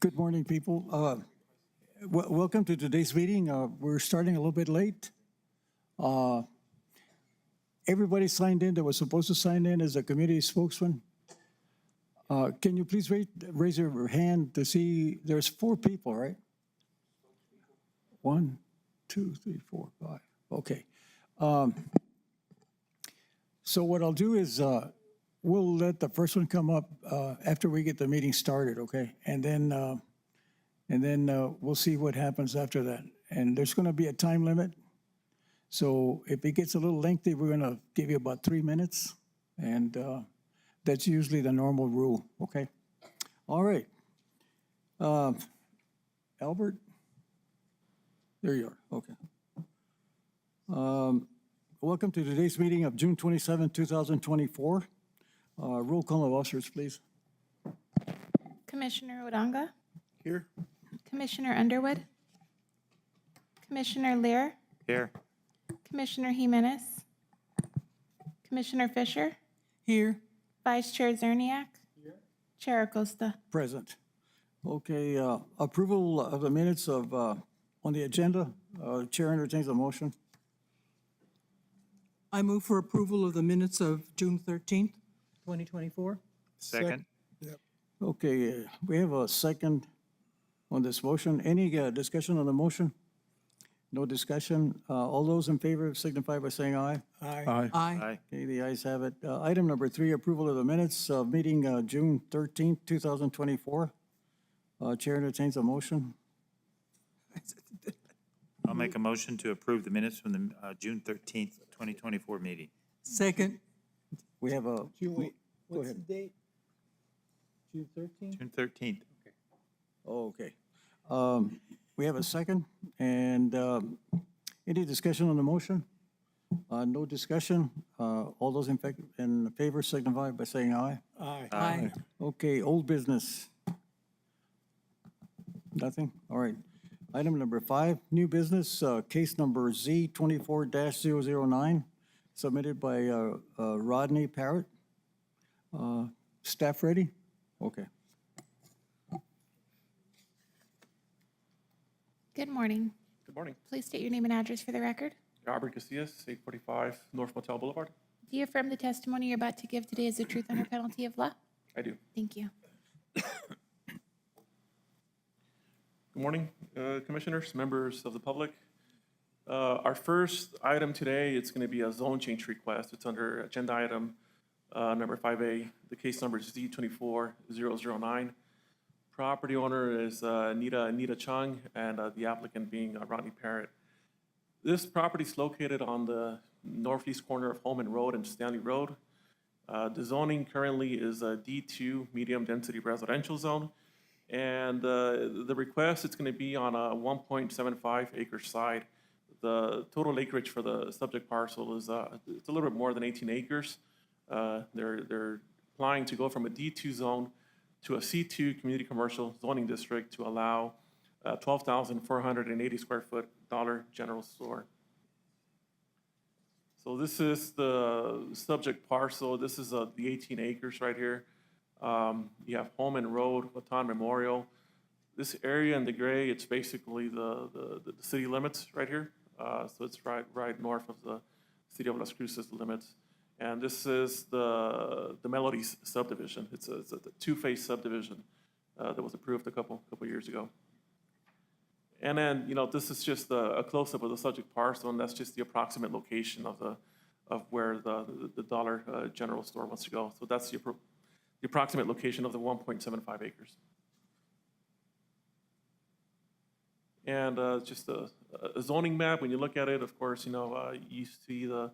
Good morning, people. Welcome to today's meeting. We're starting a little bit late. Uh, Everybody signed in that was supposed to sign in as a community spokesman. Can you please raise your hand to see, there's 4 people, right? 1, 2, 3, 4, 5. Okay. So what I'll do is we'll let the first one come up after we get the meeting started, okay? And then we'll see what happens after that. And there's going to be a time limit. So if it gets a little lengthy, we're going to give you about 3 minutes. And that's usually the normal rule, okay? All right. Albert? There you are, okay. Welcome to today's meeting of June 27, 2024. Roll call of officers, please. Commissioner Odanga, Here. Commissioner Underwood, Commissioner Lear, Here. Commissioner Jimenez, Commissioner Fisher, Here. Vice Chair Zerniak, Chair Acosta. Present. Okay, approval of the minutes of, on the agenda. Chair entertains a motion. I move for approval of the minutes of June 13th, 2024. Second. Okay, we have a second on this motion. Any discussion on the motion? No discussion. All those in favor signify by saying aye. Aye. Aye. Okay, the ayes have it. Item number 3, approval of the minutes of meeting June 13th, 2024. Chair entertains a motion. I'll make a motion to approve the minutes from the June 13th, 2024 meeting. Second. We have a, Wait, Go what's ahead. the date? June 13th? June 13th. oh, okay. We have a second, and any discussion on the motion? No discussion. All those in favor signify by saying aye. Aye. Okay, old business. Nothing? All right. Item number 5, new business, case number Z 24-009, submitted by Rodney Parrott. Staff ready? Okay. Good morning. Good morning. Please state your name and address for the record. Robert Casillas, 845 North Motel Boulevard. Do you affirm the testimony you're about to give today is the truth under penalty of law? I do. Thank you. Good morning, Commissioners, members of the public. Our first item today, it's going to be a zone change request. It's under agenda item number 5A. The case number is Z24009. Property owner is Anita Chung, and the applicant being Rodney Parrott. This property is located on the northeast corner of Holman Road and Stanley Road. The zoning currently is a D2 medium-density residential zone. And the request, it's going to be on a 1.75 acre site. The total acreage for the subject parcel is it's a little bit more than 18 acres. They're applying to go from a D2 zone to a C2 community commercial zoning district to allow 12,480 square foot Dollar General store. So this is the subject parcel. This is the 18 acres right here. You have Holman Road, Watan Memorial. This area in the gray, it's basically the city limits right here. So it's right north of the city of Las Cruces limits. And this is the Melodies subdivision. It's a two-phase subdivision that was approved a couple years ago. And then, you know, this is just a close-up of the subject parcel, and that's just the approximate location of where the Dollar General store wants to go. So that's the approximate location of the 1.75 acres. And just a zoning map, when you look at it, of course, you know, you see the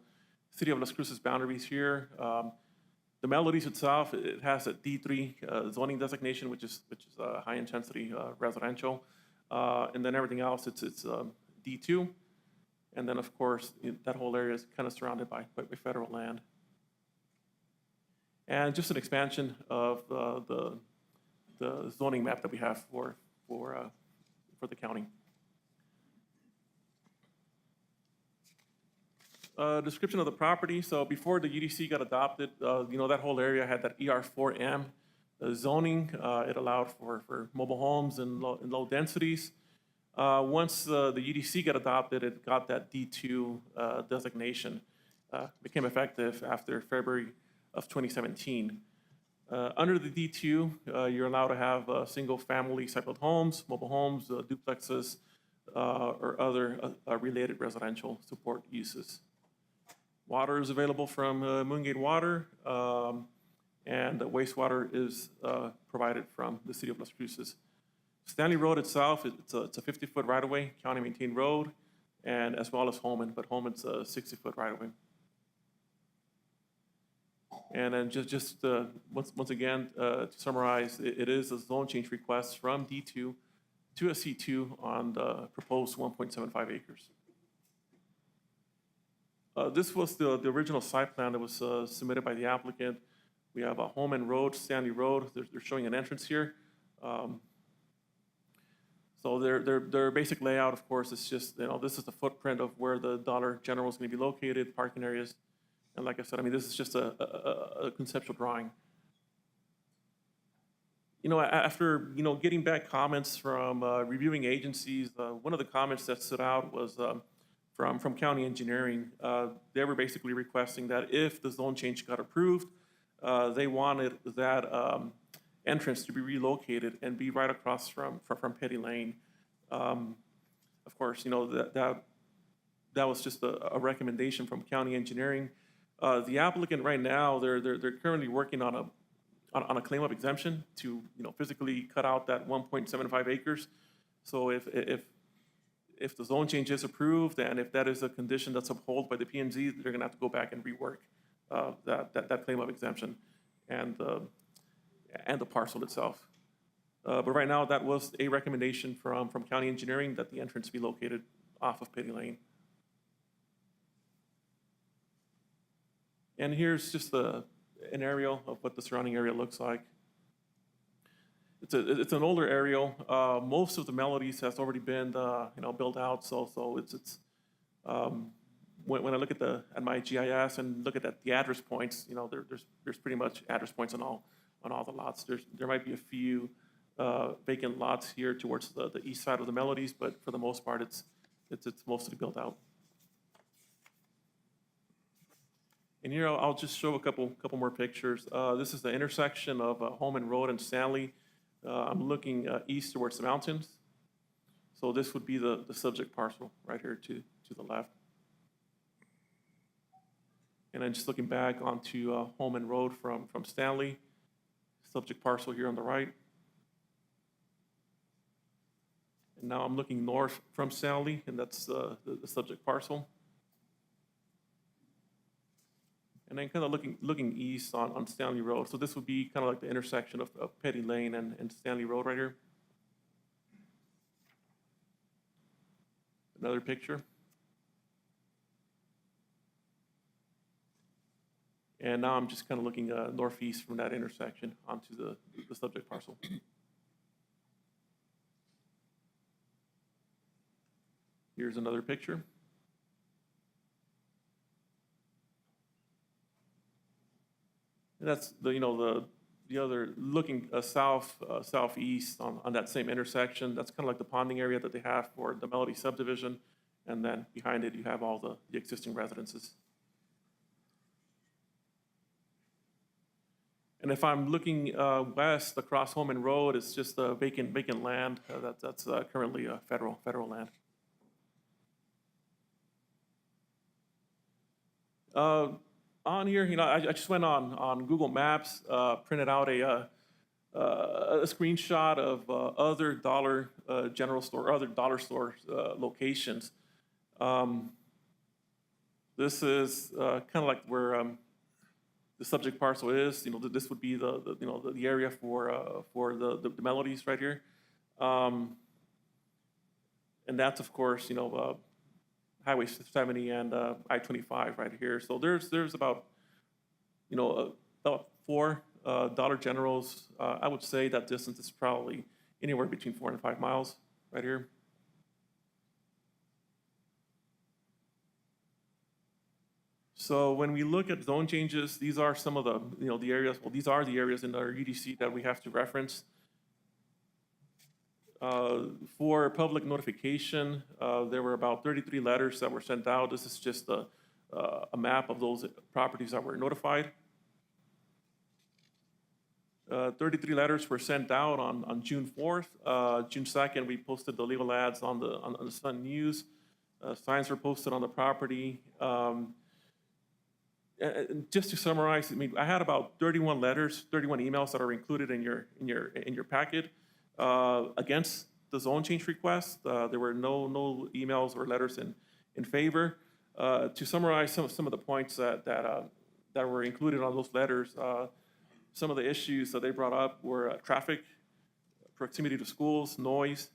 city of Las Cruces boundaries here. The Melodies itself, it has a D3 zoning designation, which is high intensity residential. And then everything else, it's D2. And then, of course, that whole area is kind of surrounded by federal land. And just an expansion of the zoning map that we have for the county. Description of the property. So before the UDC got adopted, you know, that whole area had that ER4M zoning. It allowed for mobile homes in low densities. Once the UDC got adopted, it got that D2 designation. Became effective after February of 2017. Under the D2, you're allowed to have single-family site-built homes, mobile homes, duplexes, or other related residential support uses. Water is available from Moongate Water, and wastewater is provided from the city of Las Cruces. Stanley Road itself, it's a 50-foot right-of-way, county-maintained road, and as well as Holman, but Holman's a 60-foot right-of-way. And then once again, to summarize, it is a zone change request from D2 to a C2 on the proposed 1.75 acres. This was the original site plan that was submitted by the applicant. We have a Holman Road, Stanley Road. They're showing an entrance here. So their basic layout, of course, is just, this is the footprint of where the Dollar General is going to be located, parking areas. And like I said, I mean, this is just a conceptual drawing. After, getting back comments from reviewing agencies, one of the comments that stood out was from county engineering. They were basically requesting that if the zone change got approved, they wanted that entrance to be relocated and be right across from Petty Lane. Of course, that was just a recommendation from county engineering. The applicant right now, they're currently working on a claim of exemption to physically cut out that 1.75 acres. So if the zone change is approved and if that is a condition that's upheld by the PMZ, they're gonna have to go back and rework that claim of exemption and the parcel itself. But right now, that was a recommendation from county engineering that the entrance be located off of Petty Lane. And here's just an aerial of what the surrounding area looks like. It's an older aerial. Most of the melodies has already been built out. So it's when I look at my GIS and look at the address points, there's pretty much address points on all the lots. There might be a few vacant lots here towards the east side of the melodies, but for the most part, it's mostly built out. And here I'll just show a couple more pictures. This is the intersection of Holman Road and Stanley. I'm looking east towards the mountains. So this would be the subject parcel right here to the left. And then just looking back onto Holman Road from Stanley, subject parcel here on the right. And now I'm looking north from Stanley, and that's the subject parcel. And then kind of looking east on Stanley Road. So this would be kind of like the intersection of Petty Lane and Stanley Road right here. Another picture. And now I'm just kind of looking northeast from that intersection onto the subject parcel. Here's another picture. And that's the other looking southeast on that same intersection. That's kind of like the ponding area that they have for the Melody subdivision, and then behind it you have all the existing residences. And if I'm looking west across Holman Road, it's just vacant land that's currently federal land. On here, I just went on Google Maps, printed out a screenshot of other Dollar General store, other dollar store locations. This is kind of like where the subject parcel is. This would be the area for the melodies right here, and that's of course Highway 70 and I-25 right here. So there's about about 4 Dollar Generals. I would say that distance is probably anywhere between 4 and 5 miles right here. So when we look at zone changes, these are some of the, the areas, well, these are the areas in our UDC that we have to reference. For public notification, there were about 33 letters that were sent out. This is just a map of those properties that were notified. 33 letters were sent out on June 4th. June 2nd, we posted the legal ads on the Sun News. Signs were posted on the property. And just to summarize, I mean, I had about 31 letters, 31 emails that are included in your packet against the zone change request. There were no emails or letters in favor. To summarize some of the points that were included on those letters, some of the issues that they brought up were traffic, proximity to schools, noise,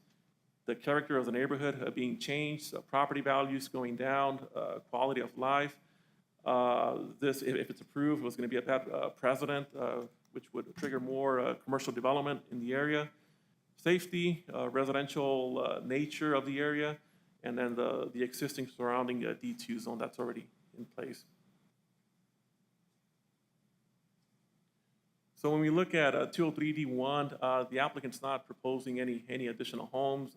the character of the neighborhood being changed, property values going down, quality of life. This, if it's approved, was going to be a bad precedent, which would trigger more commercial development in the area. Safety, residential nature of the area, and then the existing surrounding D2 zone that's already in place. So when we look at 203D1, the applicant's not proposing any additional homes.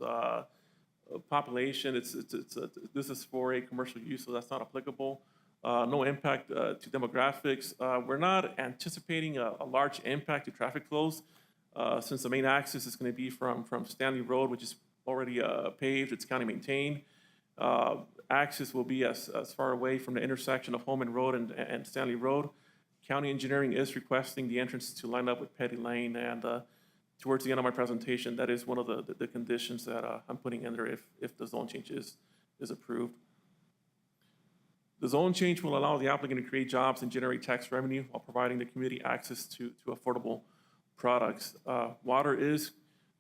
Population, this is for a commercial use, so that's not applicable. No impact to demographics. We're not anticipating a large impact to traffic flows since the main axis is going to be from Stanley Road, which is already paved, it's county maintained. Axis will be as far away from the intersection of Holman Road and Stanley Road. County engineering is requesting the entrance to line up with Petty Lane, and towards the end of my presentation, that is one of the conditions that I'm putting in there if the zone change is approved. The zone change will allow the applicant to create jobs and generate tax revenue while providing the community access to affordable products. Water is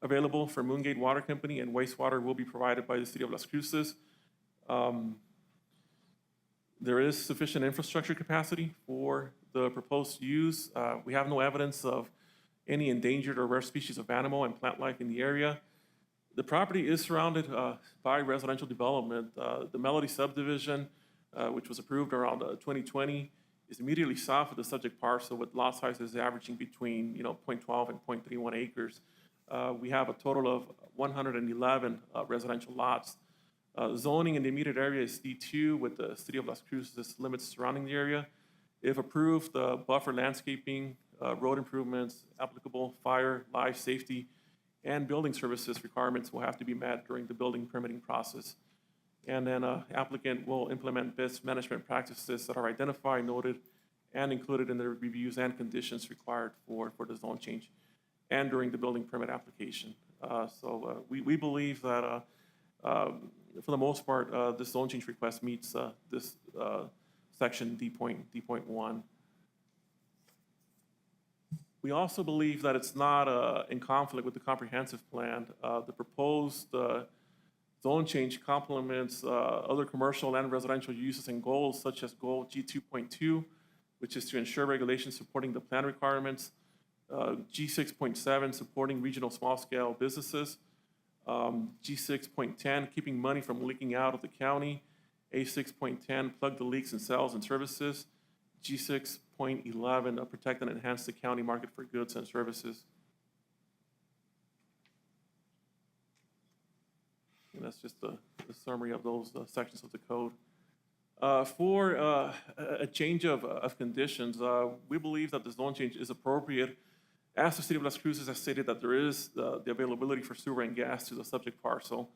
available from Moongate Water Company, and wastewater will be provided by the city of Las Cruces. There is sufficient infrastructure capacity for the proposed use. We have no evidence of any endangered or rare species of animal and plant life in the area. The property is surrounded by residential development. The Melody subdivision, which was approved around 2020, is immediately south of the subject parcel with lot sizes averaging between 0.12 and 0.31 acres. We have a total of 111 residential lots. Zoning in the immediate area is D2 with the city of Las Cruces limits surrounding the area. If approved, buffer landscaping, road improvements, applicable fire, life safety, and building services requirements will have to be met during the building permitting process. And then applicant will implement best management practices that are identified, noted, and included in the reviews and conditions required for the zone change and during the building permit application. So we believe that for the most part, this zone change request meets this section D.1. We also believe that it's not in conflict with the comprehensive plan. The proposed zone change complements other commercial and residential uses and goals, such as goal G2.2, which is to ensure regulations supporting the plan requirements, G6.7, supporting regional small-scale businesses, G6.10, keeping money from leaking out of the county, A6.10, plug the leaks in sales and services, G6.11, protect and enhance the county market for goods and services. And that's just the summary of those sections of the code. For a change of conditions, we believe that the zone change is appropriate, as the city of Las Cruces has stated that there is the availability for sewer and gas to the subject parcel.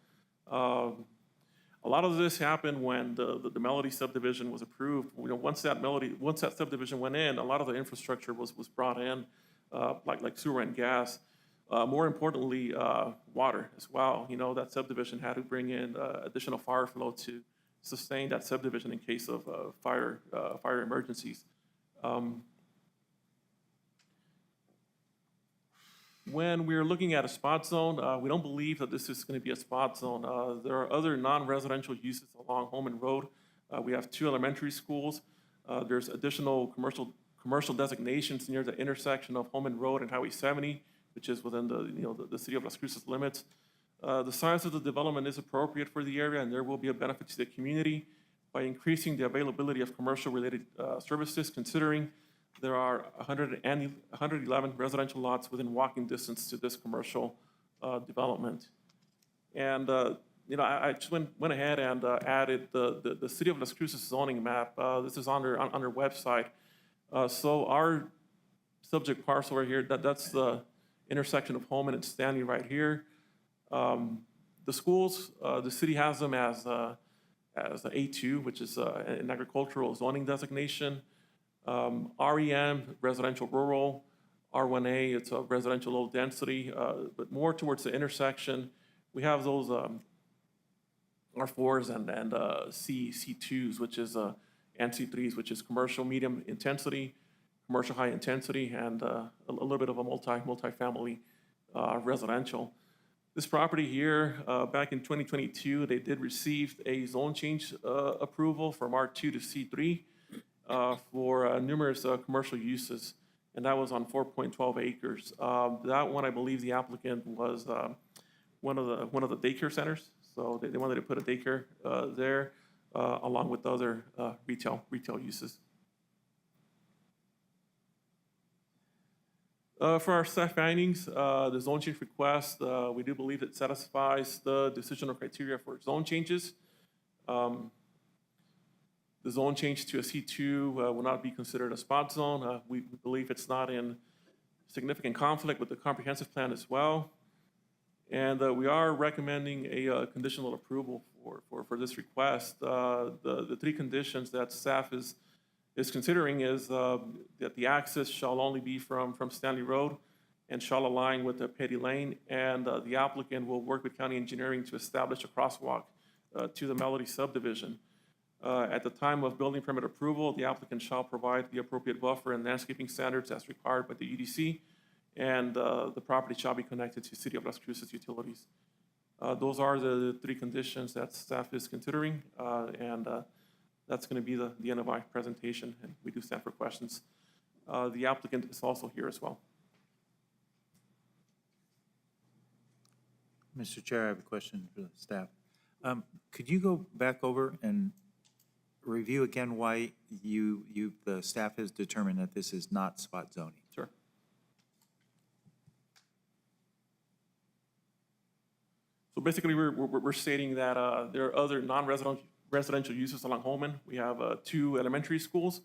A lot of this happened when the Melody subdivision was approved. Once that subdivision went in, a lot of the infrastructure was brought in, like sewer and gas. More importantly, water as well. That subdivision had to bring in additional fire flow to sustain that subdivision in case of fire emergencies. When we're looking at a spot zone, we don't believe that this is going to be a spot zone. There are other non-residential uses along Holman Road. We have 2 elementary schools. There's additional commercial designations near the intersection of Holman Road and Highway 70, which is within the city of Las Cruces limits. The size of the development is appropriate for the area, and there will be a benefit to the community. by increasing the availability of commercial-related services, considering there are 111 residential lots within walking distance to this commercial development. And, I just went ahead and added the City of Las Cruces zoning map. This is on their website. So our subject parcel right here, that's the intersection of Holman and Stanley right here. The schools, the city has them as a A2, which is an agricultural zoning designation. REM, residential rural. R1A, it's a residential low density, but more towards the intersection. We have those R4s and C2s, which is and C3s, which is commercial medium intensity, commercial high intensity, and a little bit of a multi-family residential. This property here, back in 2022, they did receive a zone change approval from R2 to C3 for numerous commercial uses, and that was on 4.12 acres. That one, I believe the applicant was one of the daycare centers, so they wanted to put a daycare there along with other retail uses. For our staff findings, the zone change request, we do believe it satisfies the decisional criteria for zone changes. The zone change to a C2 will not be considered a spot zone. We believe it's not in significant conflict with the comprehensive plan as well. And we are recommending a conditional approval for this request. The three conditions that staff is considering is that the access shall only be from Stanley Road and shall align with the Petty Lane, and the applicant will work with county engineering to establish a crosswalk to the Melody subdivision. At the time of building permit approval, the applicant shall provide the appropriate buffer and landscaping standards as required by the UDC, and the property shall be connected to City of Las Cruces utilities. Those are the three conditions that staff is considering, and that's going to be the end of my presentation, and we do stand for questions. The applicant is also here as well. Mr. Chair, I have a question for the staff. Could you go back over and review again why the staff has determined that this is not spot zoning? Sure. So basically, we're stating that there are other non-residential uses along Holman. We have 2 elementary schools.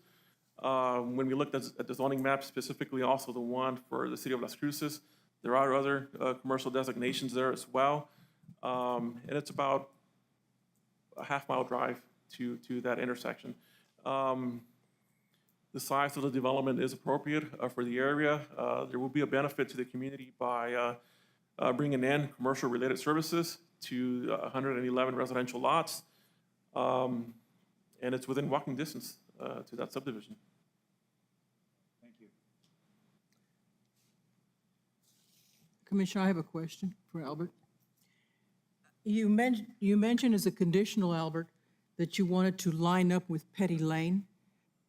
When we looked at the zoning map, specifically also the one for the City of Las Cruces, there are other commercial designations there as well. And it's about a half-mile drive to that intersection. The size of the development is appropriate for the area. There will be a benefit to the community by bringing in commercial-related services to 111 residential lots, and it's within walking distance to that subdivision. Thank you. Commissioner, I have a question for Albert. You mentioned as a conditional, Albert, that you wanted to line up with Petty Lane,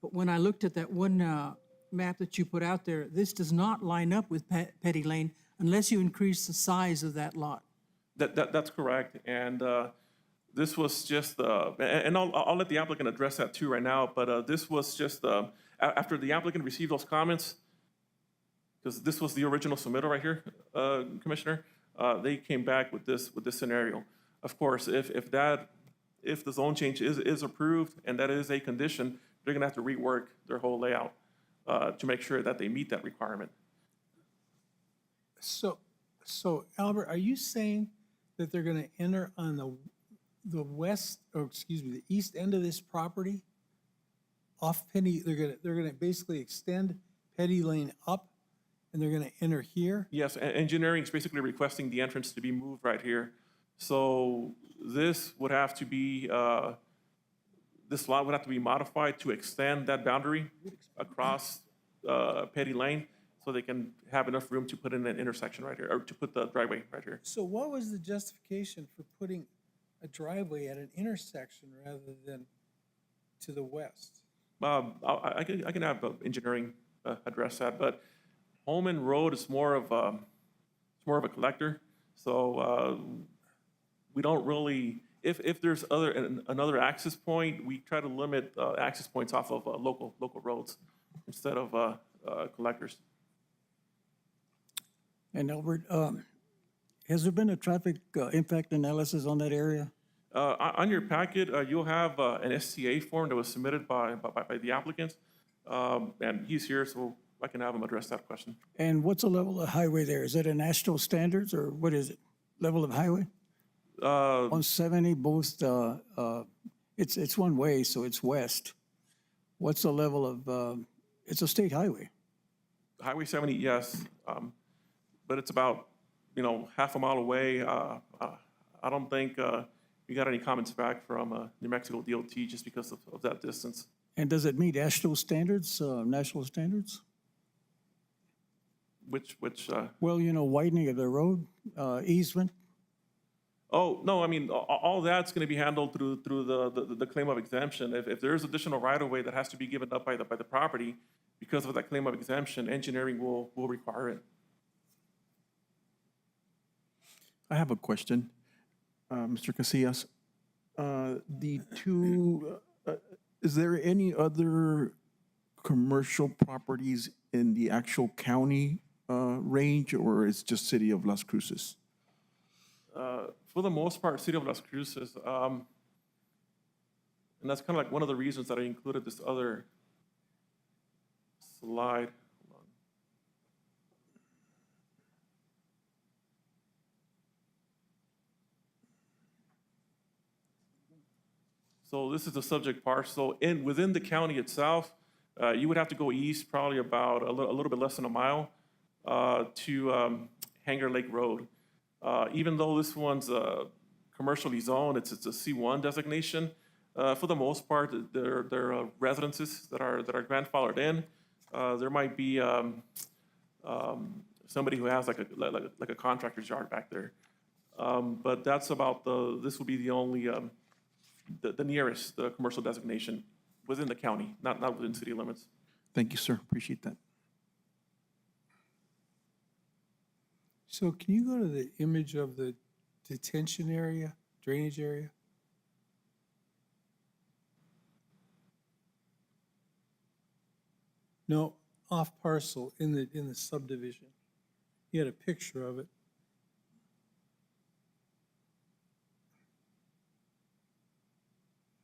but when I looked at that one map that you put out there, this does not line up with Petty Lane unless you increase the size of that lot. That's correct, and this was just, and I'll let the applicant address that too right now, but this was just, after the applicant received those comments, because this was the original submittal right here, Commissioner, they came back with this scenario. Of course, if the zone change is approved and that is a condition, they're gonna have to rework their whole layout to make sure that they meet that requirement. So Albert, are you saying that they're gonna enter on the west, or excuse me, the east end of this property? Off Penny, they're gonna basically extend Petty Lane up, and they're gonna enter here? Yes, engineering is basically requesting the entrance to be moved right here. So this would have to be, this lot would have to be modified to extend that boundary across Petty Lane, so they can have enough room to put in an intersection right here, or to put the driveway right here. So what was the justification for putting a driveway at an intersection rather than to the west? I can have engineering address that, but Holman Road is more of a collector, so we don't really If there's another access point, we try to limit access points off of local roads instead of collectors. And Albert, has there been a traffic impact analysis on that area? On your packet, you'll have an SCA form that was submitted by the applicant, and he's here, so I can have him address that question. And what's the level of highway there? Is it a national standards or what is it? Level of highway? 170, both, it's one way, so it's west. What's the level of, it's a state highway. Highway 70, yes, but it's about, half a mile away. I don't think we got any comments back from New Mexico DOT just because of that distance. And does it meet national standards, Which Well, widening of the road, easement. oh, no, I mean, all that's going to be handled through the claim of exemption. If there's additional right-of-way that has to be given up by the property because of that claim of exemption, engineering will require it. I have a question, Mr. Casillas. Is there any other commercial properties in the actual county range, or it's just City of Las Cruces? For the most part, City of Las Cruces, and that's kind of like one of the reasons that I included this other slide. Hold on. So this is the subject parcel. Within the county itself, you would have to go east probably about a little bit less than a mile to Hanger Lake Road. Even though this one's commercially zoned, it's a C1 designation. For the most part, there are residences that are grandfathered in. There might be somebody who has like a contractor's yard back there. But that's about this will be the only, the nearest commercial designation within the county, not within city limits. Thank you, sir. Appreciate that. So can you go to the image of the detention area, drainage area? No, off parcel in the subdivision. You had a picture of it.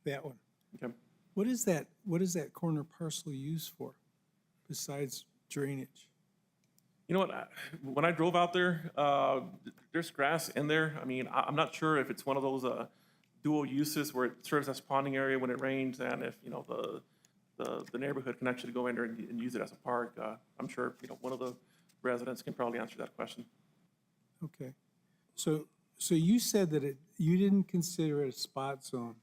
That one. Okay. What is that corner parcel used for besides drainage? You know what? When I drove out there, there's grass in there. I mean, I'm not sure if it's one of those dual uses where it serves as ponding area when it rains, and if the neighborhood can actually go in there and use it as a park. I'm sure one of the residents can probably answer that question. Okay. So you said that you didn't consider it a spot zone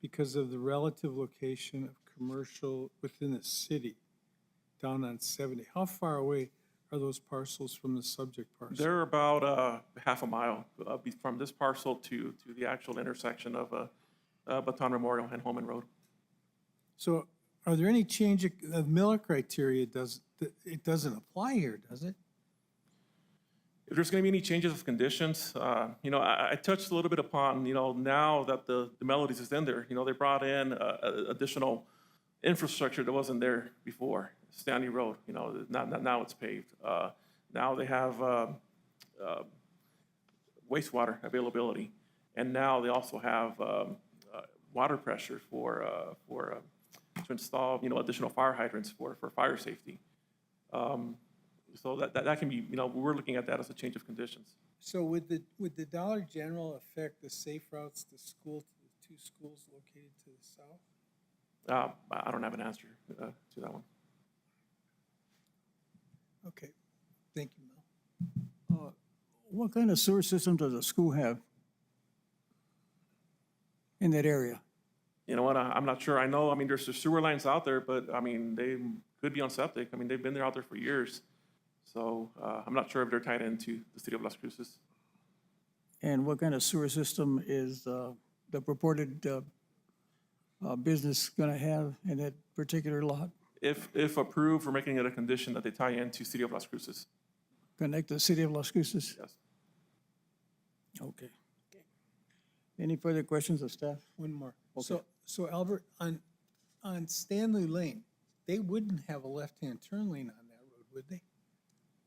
because of the relative location of commercial within the city down on 70. How far away are those parcels from the subject parcel? They're about half a mile from this parcel to the actual intersection of Baton Memorial and Holman Road. So are there any change of Miller criteria? It doesn't apply here, does it? If there's going to be any changes of conditions, I touched a little bit upon, now that the Melodies is in there, they brought in additional infrastructure that wasn't there before. Stanley Road, now it's paved. Now they have wastewater availability, and now they also have water pressure to install, additional fire hydrants for fire safety. So that can be, we're looking at that as a change of conditions. So would the Dollar General affect the safe routes to school, to the two schools located to the south? I don't have an answer to that one. Okay, thank you, Mel. What kind of sewer system does the school have in that area? You know what, I'm not sure. I know, there's sewer lines out there, but, they could be on septic. They've been there out there for years. So I'm not sure if they're tied into the city of Las Cruces. And what kind of sewer system is the purported business going to have in that particular lot? If approved, we're making it a condition that they tie into city of Las Cruces. Connect to the city of Las Cruces? Yes. Okay. Any further questions of staff? One more. So Albert, on Stanley Lane, they wouldn't have a left-hand turn lane on that road, would they?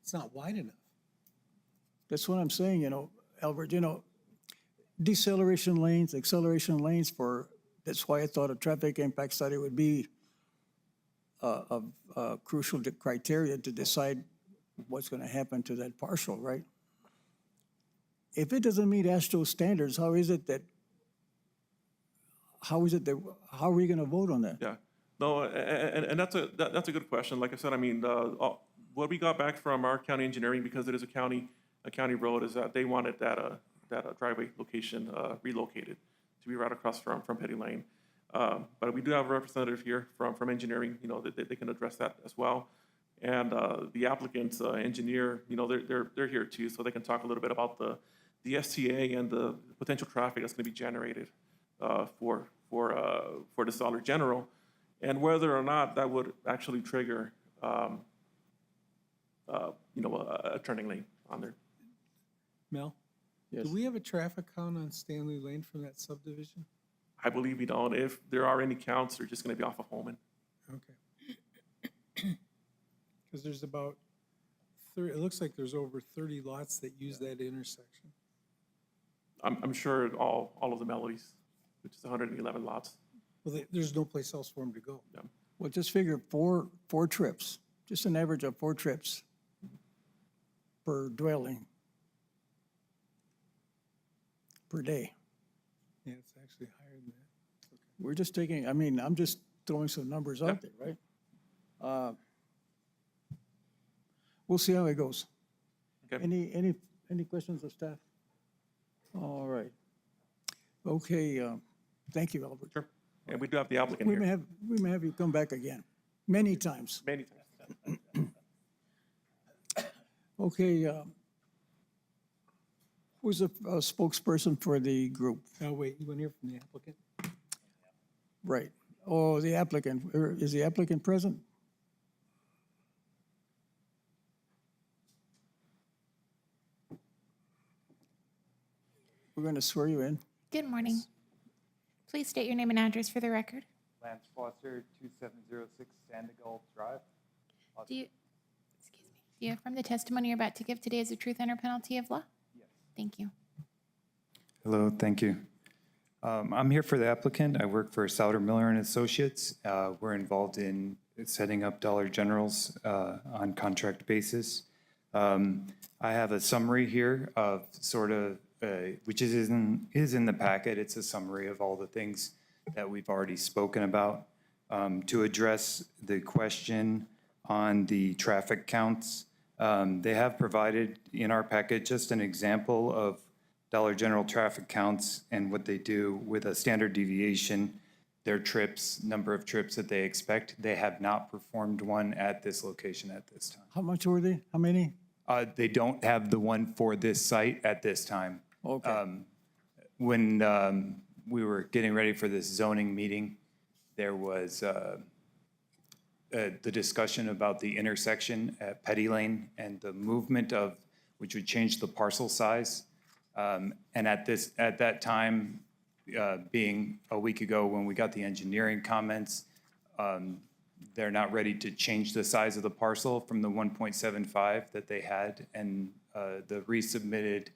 It's not wide enough. That's what I'm saying, Albert, deceleration lanes, acceleration lanes that's why I thought a traffic impact study would be a crucial criteria to decide what's going to happen to that parcel, right? If it doesn't meet ASTRO standards, how are we going to vote on that? Yeah, no, and that's a good question. Like I said, I mean, what we got back from our county engineering, because it is a county road, is that they wanted that driveway location relocated to be right across from Petty Lane. But we do have a representative here from engineering, that they can address that as well. And the applicant's engineer, they're here too, so they can talk a little bit about the STA and the potential traffic that's going to be generated for this Dollar General, and whether or not that would actually trigger, a turning lane on there. Mel? Yes. Do we have a traffic count on Stanley Lane from that subdivision? I believe we don't. If there are any counts, they're just going to be off of Holman. Okay. Because there's about it looks like there's over 30 lots that use that intersection. I'm sure all of the Melodies, which is 111 lots. Well, there's no place else for them to go. Well, just figure four trips, just an average of 4 trips per dwelling per day. Yeah, it's actually higher than that. We're just I'm just throwing some numbers out there, right? We'll see how it goes. Okay. Any questions of staff? All right. Okay, thank you, Albert. Sure. And we do have the applicant We here. may have you come back again, many times. Many times. Okay, who's a spokesperson for the group? Oh, wait, you want to hear from the applicant? Right. Oh, the applicant, is the applicant present? We're going to swear you in. Good morning. Please state your name and address for the record. Lance Foster, 2706 Sandoval Drive. Do you affirm the testimony you're about to give today is the truth under penalty of law? Yes. Thank you. Hello, thank you. I'm here for the applicant. I work for Souder Miller and Associates. We're involved in setting up Dollar Generals on contract basis. I have a summary here of which is in the packet. It's a summary of all the things that we've already spoken about. To address the question on the traffic counts, they have provided in our packet just an example of Dollar General traffic counts and what they do with a standard deviation, their trips, number of trips that they expect. They have not performed one at this location at this time. How much were they? How many? They don't have the one for this site at this time. Okay. When we were getting ready for this zoning meeting, there was the discussion about the intersection at Petty Lane and the movement of, which would change the parcel size. And at that time, being a week ago when we got the engineering comments, they're not ready to change the size of the parcel from the 1.75 that they had, and the resubmitted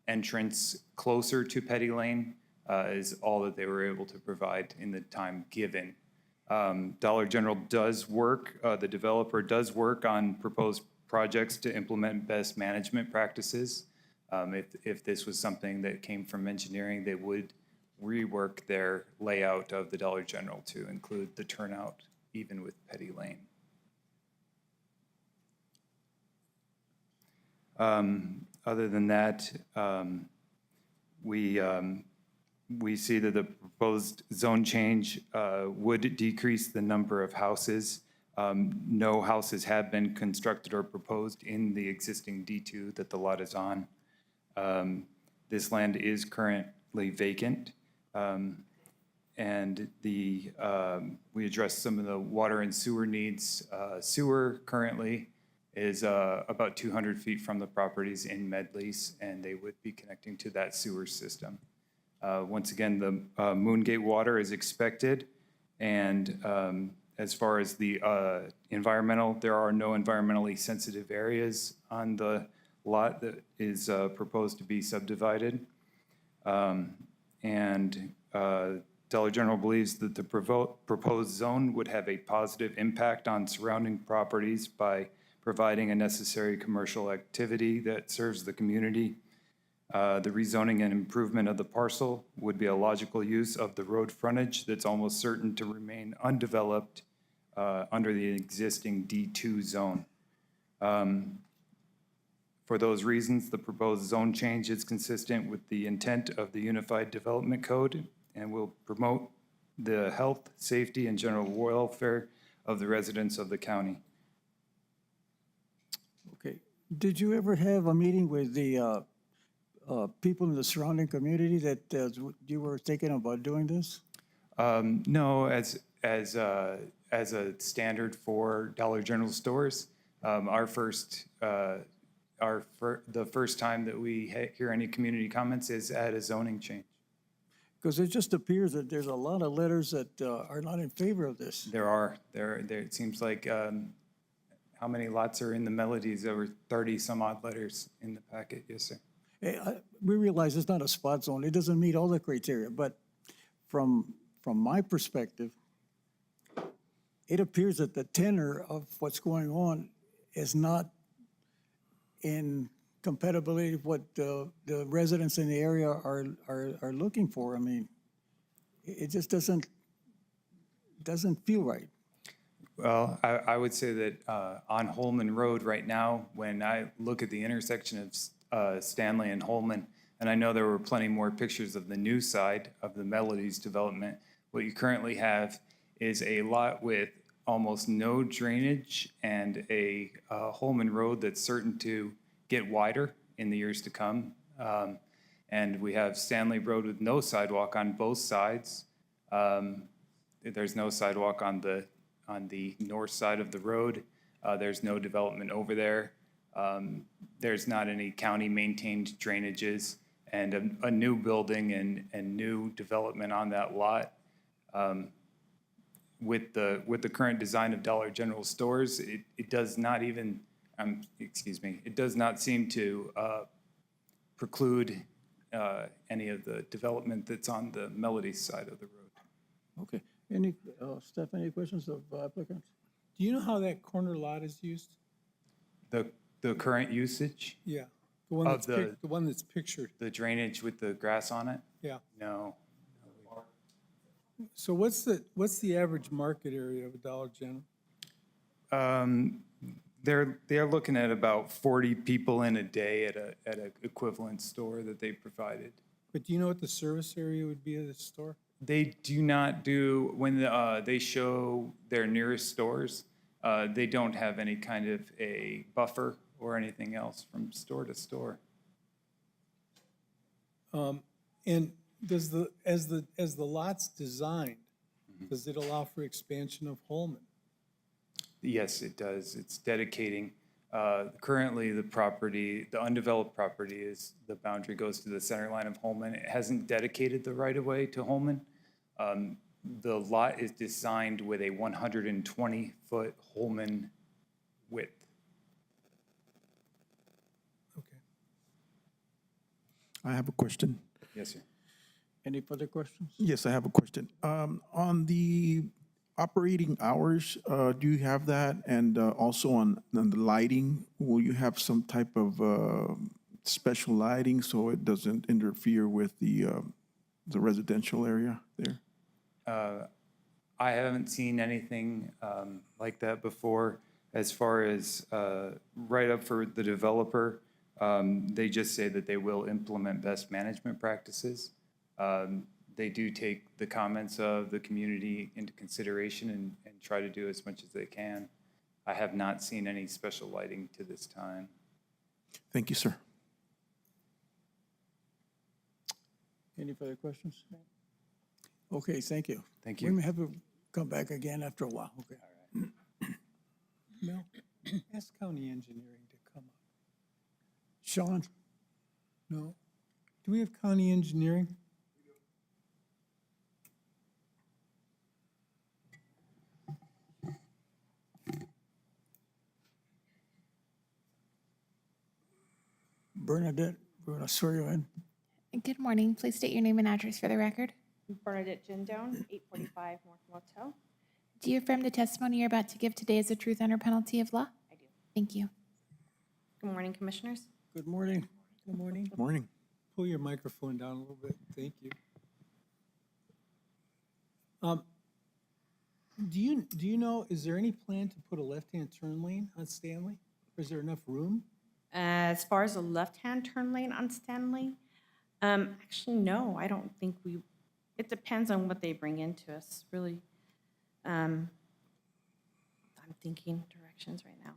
entrance closer to Petty Lane is all that they were able to provide in the time given. Dollar General does work, the developer does work on proposed projects to implement best management practices. If this was something that came from engineering, they would rework their layout of the Dollar General to include the turnout, even with Petty Lane. Other than that, we see that the proposed zone change would decrease the number of houses. No houses have been constructed or proposed in the existing D2 that the lot is on. This land is currently vacant. And we addressed some of the water and sewer needs. Sewer currently is about 200 feet from the properties in Medlease, and they would be connecting to that sewer system. Once again, the Moongate water is expected, and as far as the environmental, there are no environmentally sensitive areas on the lot that is proposed to be subdivided. And Dollar General believes that the proposed zone would have a positive impact on surrounding properties by providing a necessary commercial activity that serves the community. The rezoning and improvement of the parcel would be a logical use of the road frontage that's almost certain to remain undeveloped under the existing D2 zone. For those reasons, the proposed zone change is consistent with the intent of the Unified Development Code and will promote the health, safety, and general welfare of the residents of the county. Okay. Did you ever have a meeting with the people in the surrounding community that you were thinking about doing this? No, as a standard for Dollar General stores, the first time that we hear any community comments is at a zoning change. Because it just appears that there's a lot of letters that are not in favor of this. There, it seems like, how many lots are in the Melodies? Over 30 some odd letters in the packet, yes, sir. We realize it's not a spot zone. It doesn't meet all the criteria, but from my perspective, it appears that the tenor of what's going on is not in compatibility with what the residents in the area are looking for. I mean, it just doesn't feel right. Well, I would say that on Holman Road right now, when I look at the intersection of Stanley and Holman, and I know there were plenty more pictures of the new side of the Melodies development, what you currently have is a lot with almost no drainage and a Holman Road that's certain to get wider in the years to come. And we have Stanley Road with no sidewalk on both sides. There's no sidewalk on the north side of the road. There's no development over there. There's not any county-maintained drainages, and a new building and new development on that lot. With the current design of Dollar General stores, it does not even, it does not seem to preclude any of the development that's on the Melody side of the road. Okay. Steph, any questions of applicants? Do you know how that corner lot is used? The current usage, Yeah, the one Of that's, the one that's pictured, the drainage with the grass on it? yeah. No. So what's the average market area of a Dollar General? They're looking at about 40 people in a day at an equivalent store that they provided. But do you know what the service area would be of the store? They do not do, when they show their nearest stores, they don't have any kind of a buffer or anything else from store to store. And does as the lot's designed, does it allow for expansion of Holman? Yes, it does. It's dedicating. Currently, the undeveloped property is, the boundary goes to the center line of Holman. It hasn't dedicated the right-of-way to Holman. The lot is designed with a 120-foot Holman width. Okay. I have a question. Yes, sir. Any further questions? Yes, I have a question. On the operating hours, do you have that? And also on the lighting, will you have some type of special lighting so it doesn't interfere with the residential area there? I haven't seen anything like that before. As far as right up for the developer, they just say that they will implement best management practices. They do take the comments of the community into consideration and try to do as much as they can. I have not seen any special lighting to this time. Thank you, sir. Any further questions? Okay, thank you. Thank We you. may have to come back again after a while, okay? Mel, ask county engineering to come up. Sean? No? Do we have county engineering? Bernadette, we're going to swear you in. Good morning. Please state your name and address for the record. Bernadette Jindown, 845 North Motel. Do you affirm the testimony you're about to give today is the truth under penalty of law? I do. Thank you. Good morning, Commissioners. Good morning. Good morning. Morning. Pull your microphone down a little bit. Thank you. Do you know, is there any plan to put a left-hand turn lane on Stanley? Or is there enough room? As far as the left-hand turn lane on Stanley, actually, no, I don't think it depends on what they bring into us, really. I'm thinking directions right now.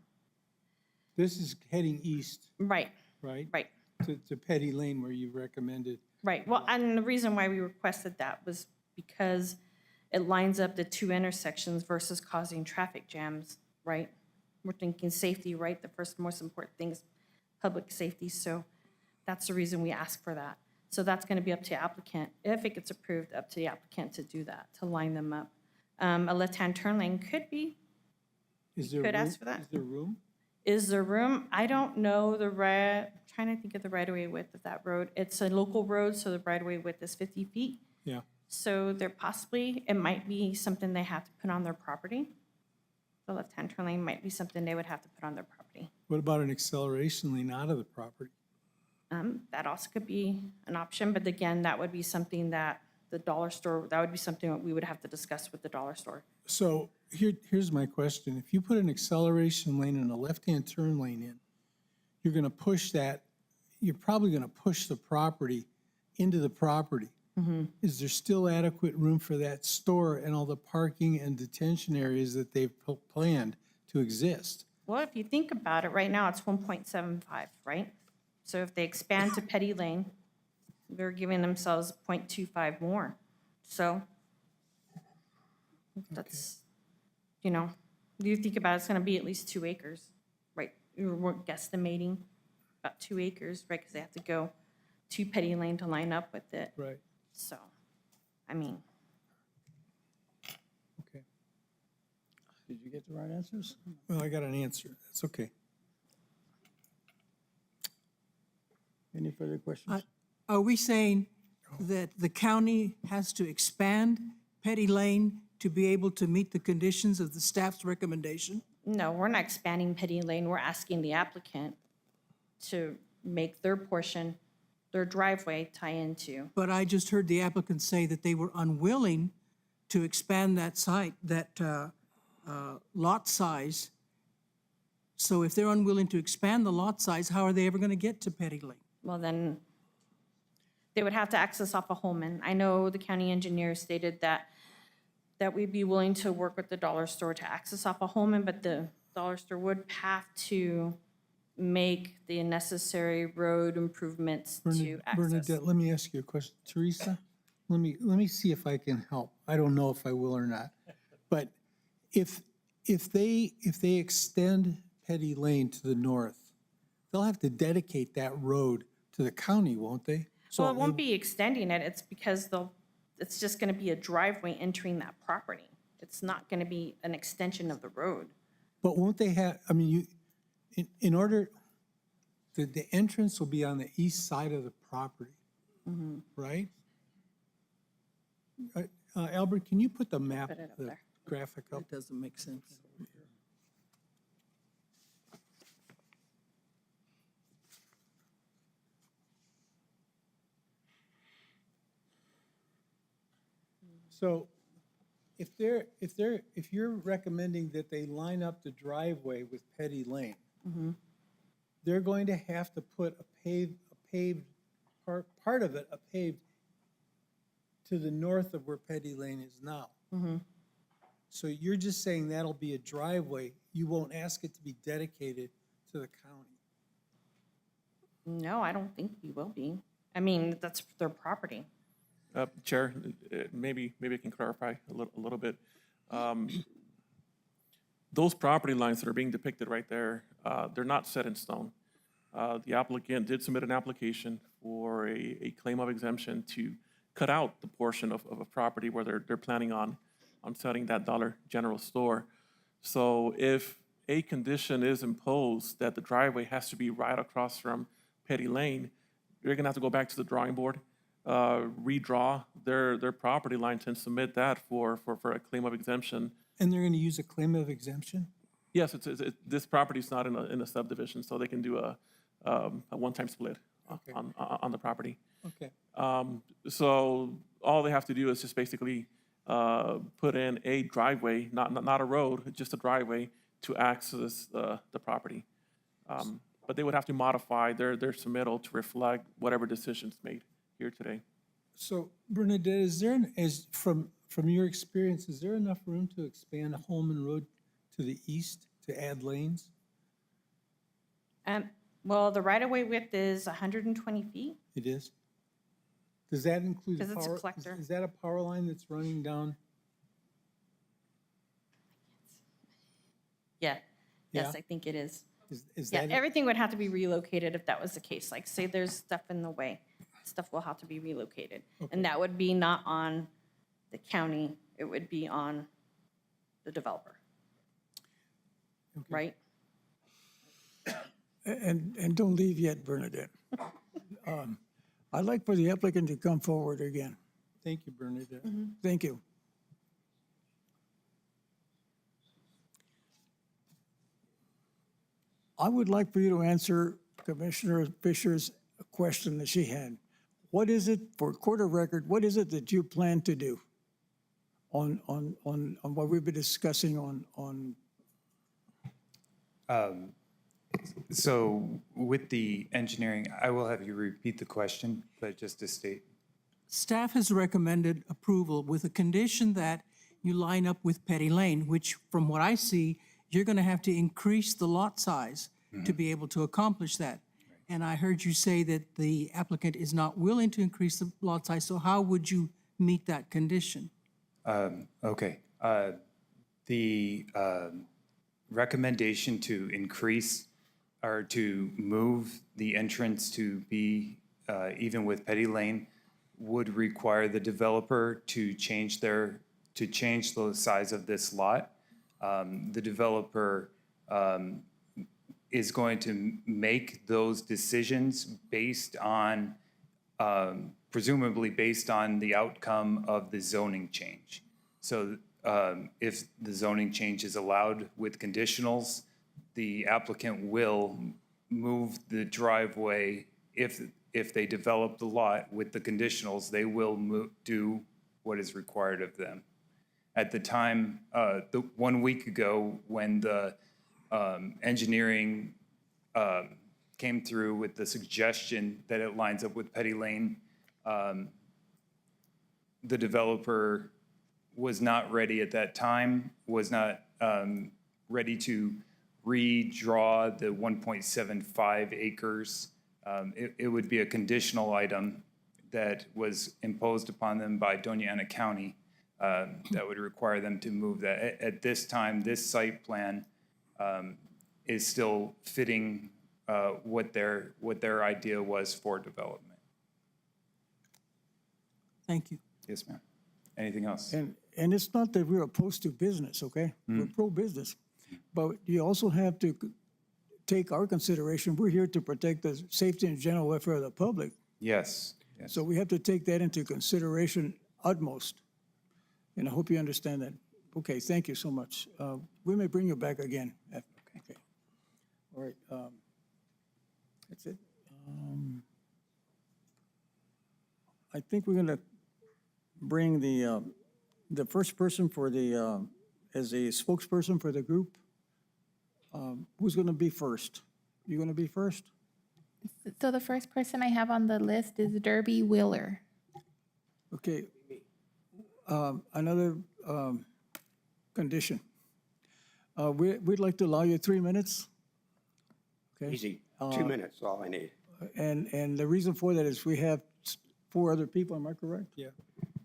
This is heading east, Right, right? right, To Petty Lane where you recommended. right. Well, and the reason why we requested that was because it lines up the two intersections versus causing traffic jams, right? We're thinking safety, right? The first most important thing is public safety, so that's the reason we ask for that. So that's going to be up to the applicant, if it gets approved, up to the applicant to do that, to line them up. A left-hand turn lane could be. Is there could room? ask for that. Is there room? Is there room? I don't know trying to think of the right-of-way width of that road. It's a local road, so the right-of-way width is 50 feet. Yeah. So it might be something they have to put on their property. The left-hand turn lane might be something they would have to put on their property. What about an acceleration lane out of the property? That also could be an option, but again, that would be something that the dollar store, that would be something that we would have to discuss with the dollar store. So here's my question. If you put an acceleration lane and a left-hand turn lane in, you're going to push that, you're probably going to push the property into the property. Is there still adequate room for that store and all the parking and detention areas that they've planned to exist? Well, if you think about it, right now it's 1.75, right? So if they expand to Petty Lane, they're giving themselves 0.25 more. So that's, you think about it, it's going to be at least 2 acres, right? We're guesstimating about 2 acres, right? Because they have to go to Petty Lane to line up with it. Right, So, I mean, okay. Did you get the right answers? Well, I got an answer. That's okay. Any further questions? Are we saying that the county has to expand Petty Lane to be able to meet the conditions of the staff's recommendation? no, we're not expanding Petty Lane. We're asking the applicant to make their portion, their driveway tie into. But I just heard the applicant say that they were unwilling to expand that site, that lot size. So if they're unwilling to expand the lot size, how are they ever going to get to Petty Lane? Well, then they would have to access off of Holman. I know the county engineer stated that we'd be willing to work with the dollar store to access off of Holman, but the dollar store would have to make the necessary road improvements to access. Bernadette, let me ask you a question. Teresa, let me see if I can help. I don't know if I will or not. But if they extend Petty Lane to the north, they'll have to dedicate that road to the county, won't they? Well, it won't be extending it. It's because it's just going to be a driveway entering that property. It's not going to be an extension of the road. But won't they have, I mean, in order, the entrance will be on the east side of the property, right? Albert, can you put the map, Put it up the there. graphic up? That doesn't make sense. So if you're recommending that they line up the driveway with Petty Lane, they're going to have to put a paved, part of it, a paved to the north of where Petty Lane is now. So you're just saying that'll be a driveway, you won't ask it to be dedicated to the county? No, I don't think we will be. I mean, that's their property. Chair, maybe I can clarify a little bit. Those property lines that are being depicted right there, they're not set in stone. The applicant did submit an application for a claim of exemption to cut out the portion of a property where they're planning on setting that Dollar General store. So if a condition is imposed that the driveway has to be right across from Petty Lane, you're gonna have to go back to the drawing board, redraw their property lines and submit that for a claim of exemption. And they're going to use a claim of exemption? Yes, this property's not in a subdivision, so they can do a one-time split on the property. Okay. So all they have to do is just basically put in a driveway, not a road, just a driveway to access the property. But they would have to modify their submittal to reflect whatever decisions made here today. So Bernadette, is there, from your experience, is there enough room to expand Holman Road to the east to add lanes? Well, the right-of-way width is 120 feet. It is? Does that include? Because it's a power- collector. Is that a power line that's running down? Yeah, yes, Yeah? I think it is. Is Yeah, that? everything would have to be relocated if that was the case. Like, say there's stuff in the way, stuff will have to be relocated. And that would be not on the county, it would be on the developer. Right? And don't leave yet, Bernadette. I'd like for the applicant to come forward again. Thank you, Bernadette. Thank you. I would like for you to answer Commissioner Fisher's question that she had. What is it, for court of record, what is it that you plan to do on what we've been discussing on? So with the engineering, I will have you repeat the question, but just to state. Staff has recommended approval with a condition that you line up with Petty Lane, which, from what I see, you're going to have to increase the lot size to be able to accomplish that. And I heard you say that the applicant is not willing to increase the lot size, so how would you meet that condition? Okay. The recommendation to increase or to move the entrance to be even with Petty Lane would require the developer to change the size of this lot. The developer is going to make those decisions based on, presumably based on the outcome of the zoning change. So if the zoning change is allowed with conditionals, the applicant will move the driveway. If they develop the lot with the conditionals, they will do what is required of them. At the time, 1 week ago, when the engineering came through with the suggestion that it lines up with Petty Lane, the developer was not ready at that time, was not ready to redraw the 1.75 acres. It would be a conditional item that was imposed upon them by Doña County that would require them to move that. At this time, this site plan is still fitting what their idea was for development. Thank you. Yes, ma'am. Anything else? And it's not that we're opposed to business, okay? We're pro-business. But you also have to take our consideration. We're here to protect the safety and general welfare of the public. Yes. Yes. So we have to take that into consideration utmost. And I hope you understand that. Okay, thank you so much. We may bring you back again. Okay. All right. That's it. I think we're going to bring the first person for the, as a spokesperson for the group. Who's going to be first? You going to be first? So the first person I have on the list is Derby Wheeler. Okay. Another condition. We'd like to allow you 3 minutes. Okay. Easy. 2 minutes, all I need. And the reason for that is we have 4 other people, am I correct? Yeah.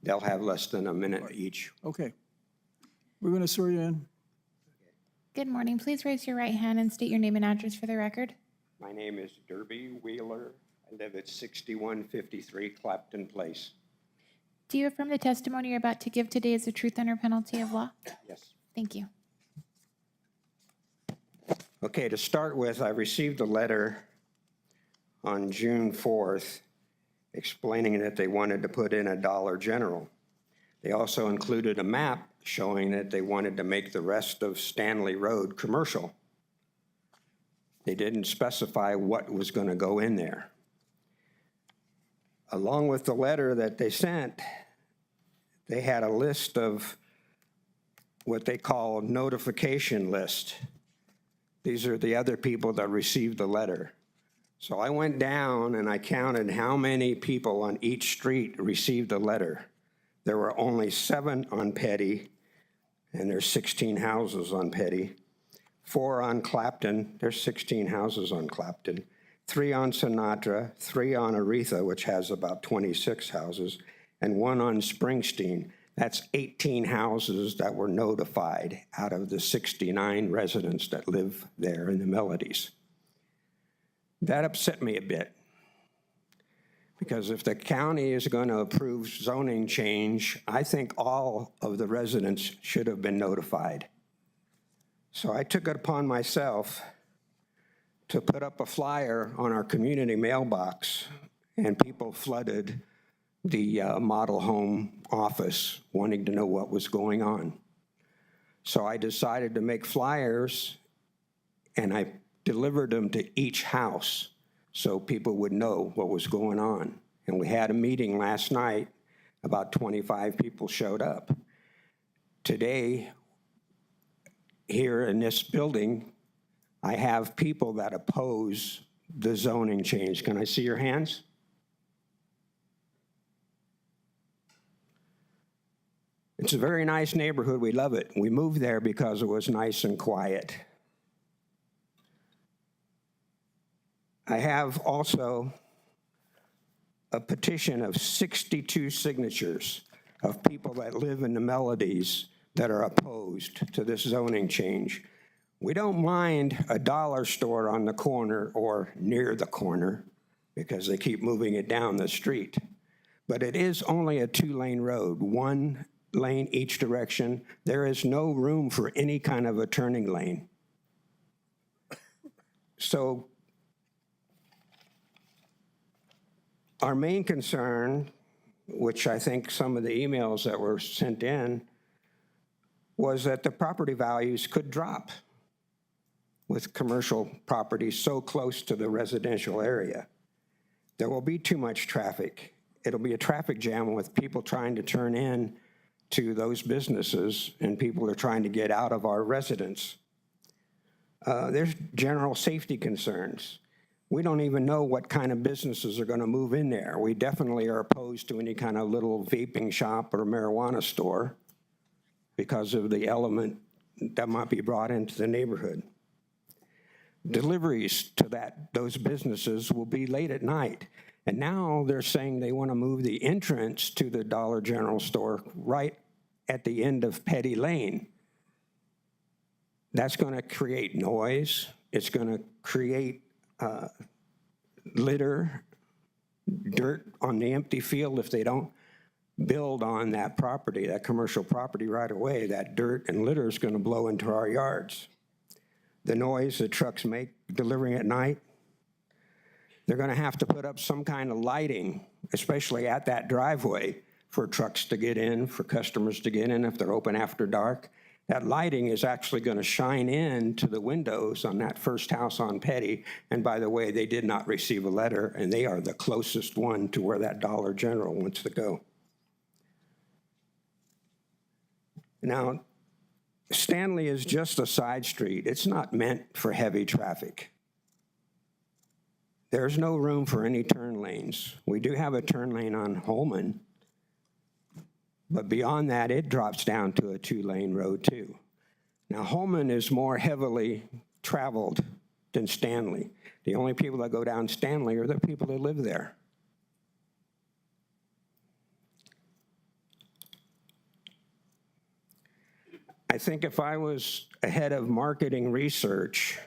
They'll have less than a minute each. Okay. We're going to swear you in. Good morning. Please raise your right hand and state your name and address for the record. My name is Derby Wheeler. I live at 6153 Clapton Place. Do you affirm the testimony you're about to give today is the truth under penalty of law? Yes. Thank you. Okay, to start with, I received a letter on June 4th explaining that they wanted to put in a Dollar General. They also included a map showing that they wanted to make the rest of Stanley Road commercial. They didn't specify what was going to go in there. Along with the letter that they sent, they had a list of what they call notification list. These are the other people that received the letter. So I went down and I counted how many people on each street received a letter. There were only 7 on Petty, and there's 16 houses on Petty. 4 on Clapton, there's 16 houses on Clapton. 3 on Sinatra, 3 on Aretha, which has about 26 houses, and 1 on Springsteen. That's 18 houses that were notified out of the 69 residents that live there in the Melodies. That upset me a bit, because if the county is going to approve zoning change, I think all of the residents should have been notified. So I took it upon myself to put up a flyer on our community mailbox, and people flooded the model home office wanting to know what was going on. So I decided to make flyers, and I delivered them to each house so people would know what was going on. And we had a meeting last night. About 25 people showed up. Today, here in this building, I have people that oppose the zoning change. Can I see your hands? It's a very nice neighborhood. We love it. We moved there because it was nice and quiet. I have also a petition of 62 signatures of people that live in the Melodies that are opposed to this zoning change. We don't mind a dollar store on the corner or near the corner because they keep moving it down the street. But it is only a 2-lane road, 1 lane each direction. There is no room for any kind of a turning lane. So our main concern, which I think some of the emails that were sent in, was that the property values could drop with commercial properties so close to the residential area. There will be too much traffic. It'll be a traffic jam with people trying to turn in to those businesses, and people are trying to get out of our residence. There's general safety concerns. We don't even know what kind of businesses are going to move in there. We definitely are opposed to any kind of little vaping shop or marijuana store because of the element that might be brought into the neighborhood. Deliveries to those businesses will be late at night. And now they're saying they want to move the entrance to the Dollar General store right at the end of Petty Lane. That's going to create noise. It's going to create litter, dirt on the empty field. If they don't build on that property, that commercial property right away, that dirt and litter is going to blow into our yards. The noise that trucks make delivering at night, they're going to have to put up some kind of lighting, especially at that driveway, for trucks to get in, for customers to get in if they're open after dark. That lighting is actually going to shine in to the windows on that first house on Petty. And by the way, they did not receive a letter, and they are the closest one to where that Dollar General wants to go. Now, Stanley is just a side street. It's not meant for heavy traffic. There's no room for any turn lanes. We do have a turn lane on Holman, but beyond that, it drops down to a 2-lane road too. Now, Holman is more heavily traveled than Stanley. The only people that go down Stanley are the people that live there. I think if I was ahead of marketing research,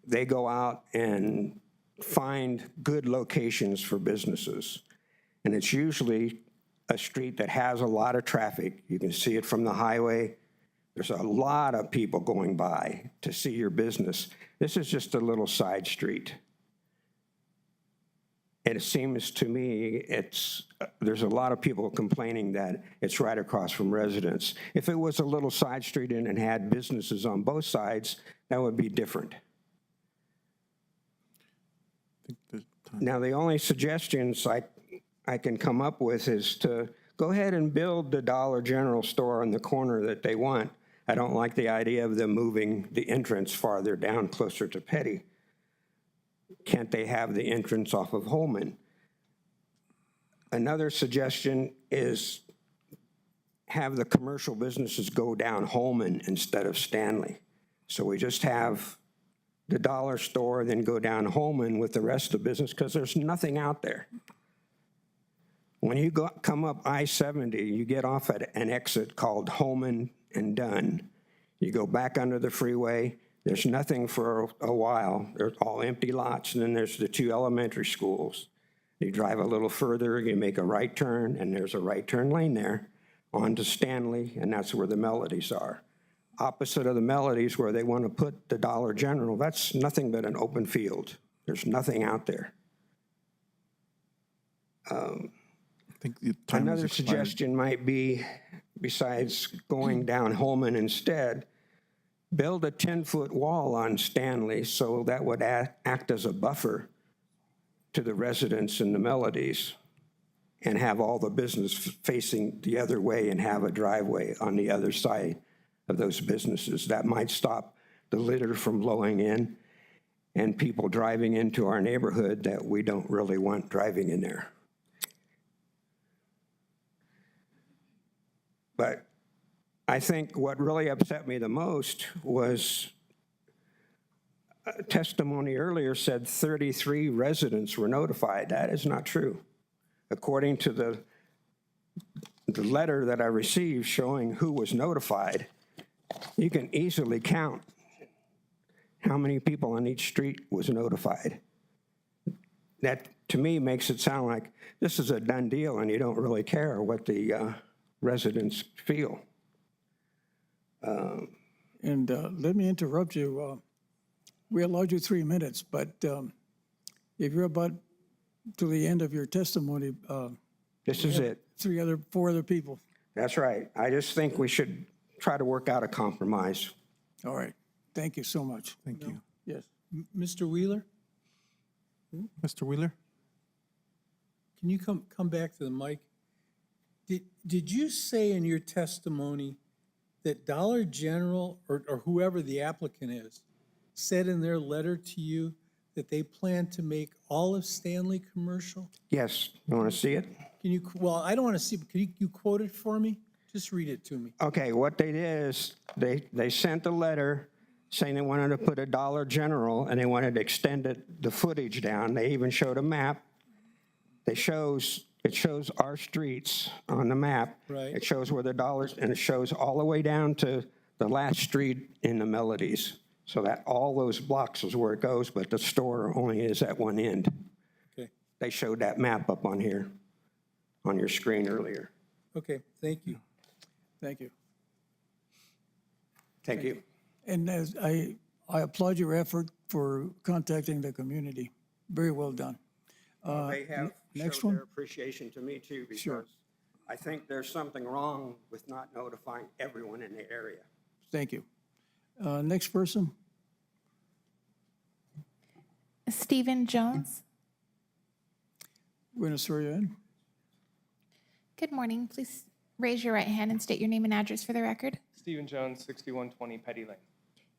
they go out and find good locations for businesses. And it's usually a street that has a lot of traffic. You can see it from the highway. There's a lot of people going by to see your business. This is just a little side street. it seems to me there's a lot of people complaining that it's right across from residents. If it was a little side street and had businesses on both sides, that would be different. Now, the only suggestions I can come up with is to go ahead and build the Dollar General store on the corner that they want. I don't like the idea of them moving the entrance farther down, closer to Petty. Can't they have the entrance off of Holman? Another suggestion is have the commercial businesses go down Holman instead of Stanley. So we just have the dollar store, then go down Holman with the rest of the business, because there's nothing out there. When you come up I-70, you get off at an exit called Holman and Dunn. You go back under the freeway, there's nothing for a while. They're all empty lots, and then there's the 2 elementary schools. You drive a little further, you make a right turn, and there's a right turn lane there, on to Stanley, and that's where the Melodies are. Opposite of the Melodies, where they want to put the Dollar General, that's nothing but an open field. There's nothing out there. I think the time has Another expired. suggestion might be, besides going down Holman instead, build a 10-foot wall on Stanley, so that would act as a buffer to the residents in the Melodies, and have all the business facing the other way and have a driveway on the other side of those businesses. That might stop the litter from blowing in and people driving into our neighborhood that we don't really want driving in there. But I think what really upset me the most was testimony earlier said 33 residents were notified. That is not true. According to the letter that I received showing who was notified, you can easily count how many people on each street was notified. That, to me, makes it sound like this is a done deal and you don't really care what the residents feel. And let me interrupt you. We allowed you 3 minutes, but if you're about to the end of your testimony, This is it. 4 other people. That's right. I just think we should try to work out a compromise. All right. Thank you so much. Thank you. Yes. Mr. Wheeler, Mr. Wheeler? can you come back to the mic? Did you say in your testimony that Dollar General, or whoever the applicant is, said in their letter to you that they plan to make all of Stanley commercial? Yes, you want to see it? Can you, well, I don't want to see, but can you quote it for me? Just read it to me. Okay, what they did is they sent a letter saying they wanted to put a Dollar General and they wanted to extend the footage down. They even showed a map. It shows our streets on the map. Right. It shows where the dollars, and it shows all the way down to the last street in the Melodies. So that all those blocks is where it goes, but the store only is at one end. Okay, They showed that map up on here, on your screen earlier. okay, thank you. Thank you. Thank you. And as I applaud your effort for contacting the community. Very well done. They have next showed one? their appreciation to me too, Sure. because I think there's something wrong with not notifying everyone in the area. Thank you. Next person? Stephen Jones. We're going to swear you in. Good morning. Please raise your right hand and state your name and address for the record. Stephen Jones, 6120 Petty Lane.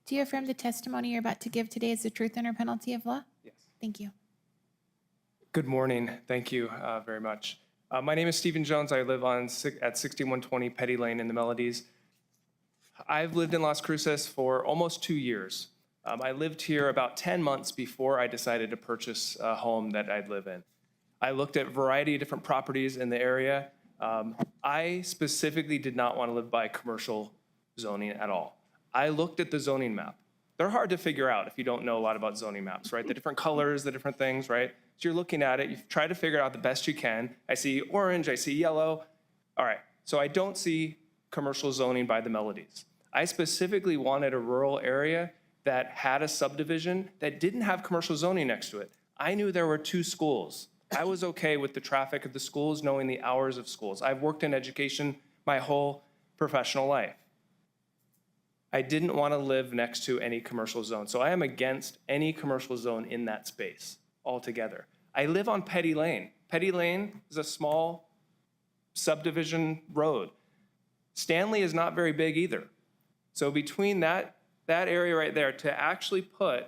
Do you affirm the testimony you're about to give today is the truth under penalty of law? Yes. Thank you. Good morning. Thank you very much. My name is Stephen Jones. I live at 6120 Petty Lane in the Melodies. I've lived in Las Cruces for almost 2 years. I lived here about 10 months before I decided to purchase a home that I'd live in. I looked at a variety of different properties in the area. I specifically did not want to live by commercial zoning at all. I looked at the zoning map. They're hard to figure out if you don't know a lot about zoning maps, right? The different colors, the different things, right? So you're looking at it, you try to figure it out the best you can. I see orange, I see yellow. All right, so I don't see commercial zoning by the Melodies. I specifically wanted a rural area that had a subdivision that didn't have commercial zoning next to it. I knew there were 2 schools. I was okay with the traffic of the schools, knowing the hours of schools. I've worked in education my whole professional life. I didn't want to live next to any commercial zone, so I am against any commercial zone in that space altogether. I live on Petty Lane. Petty Lane is a small subdivision road. Stanley is not very big either. So between that area right there, to actually put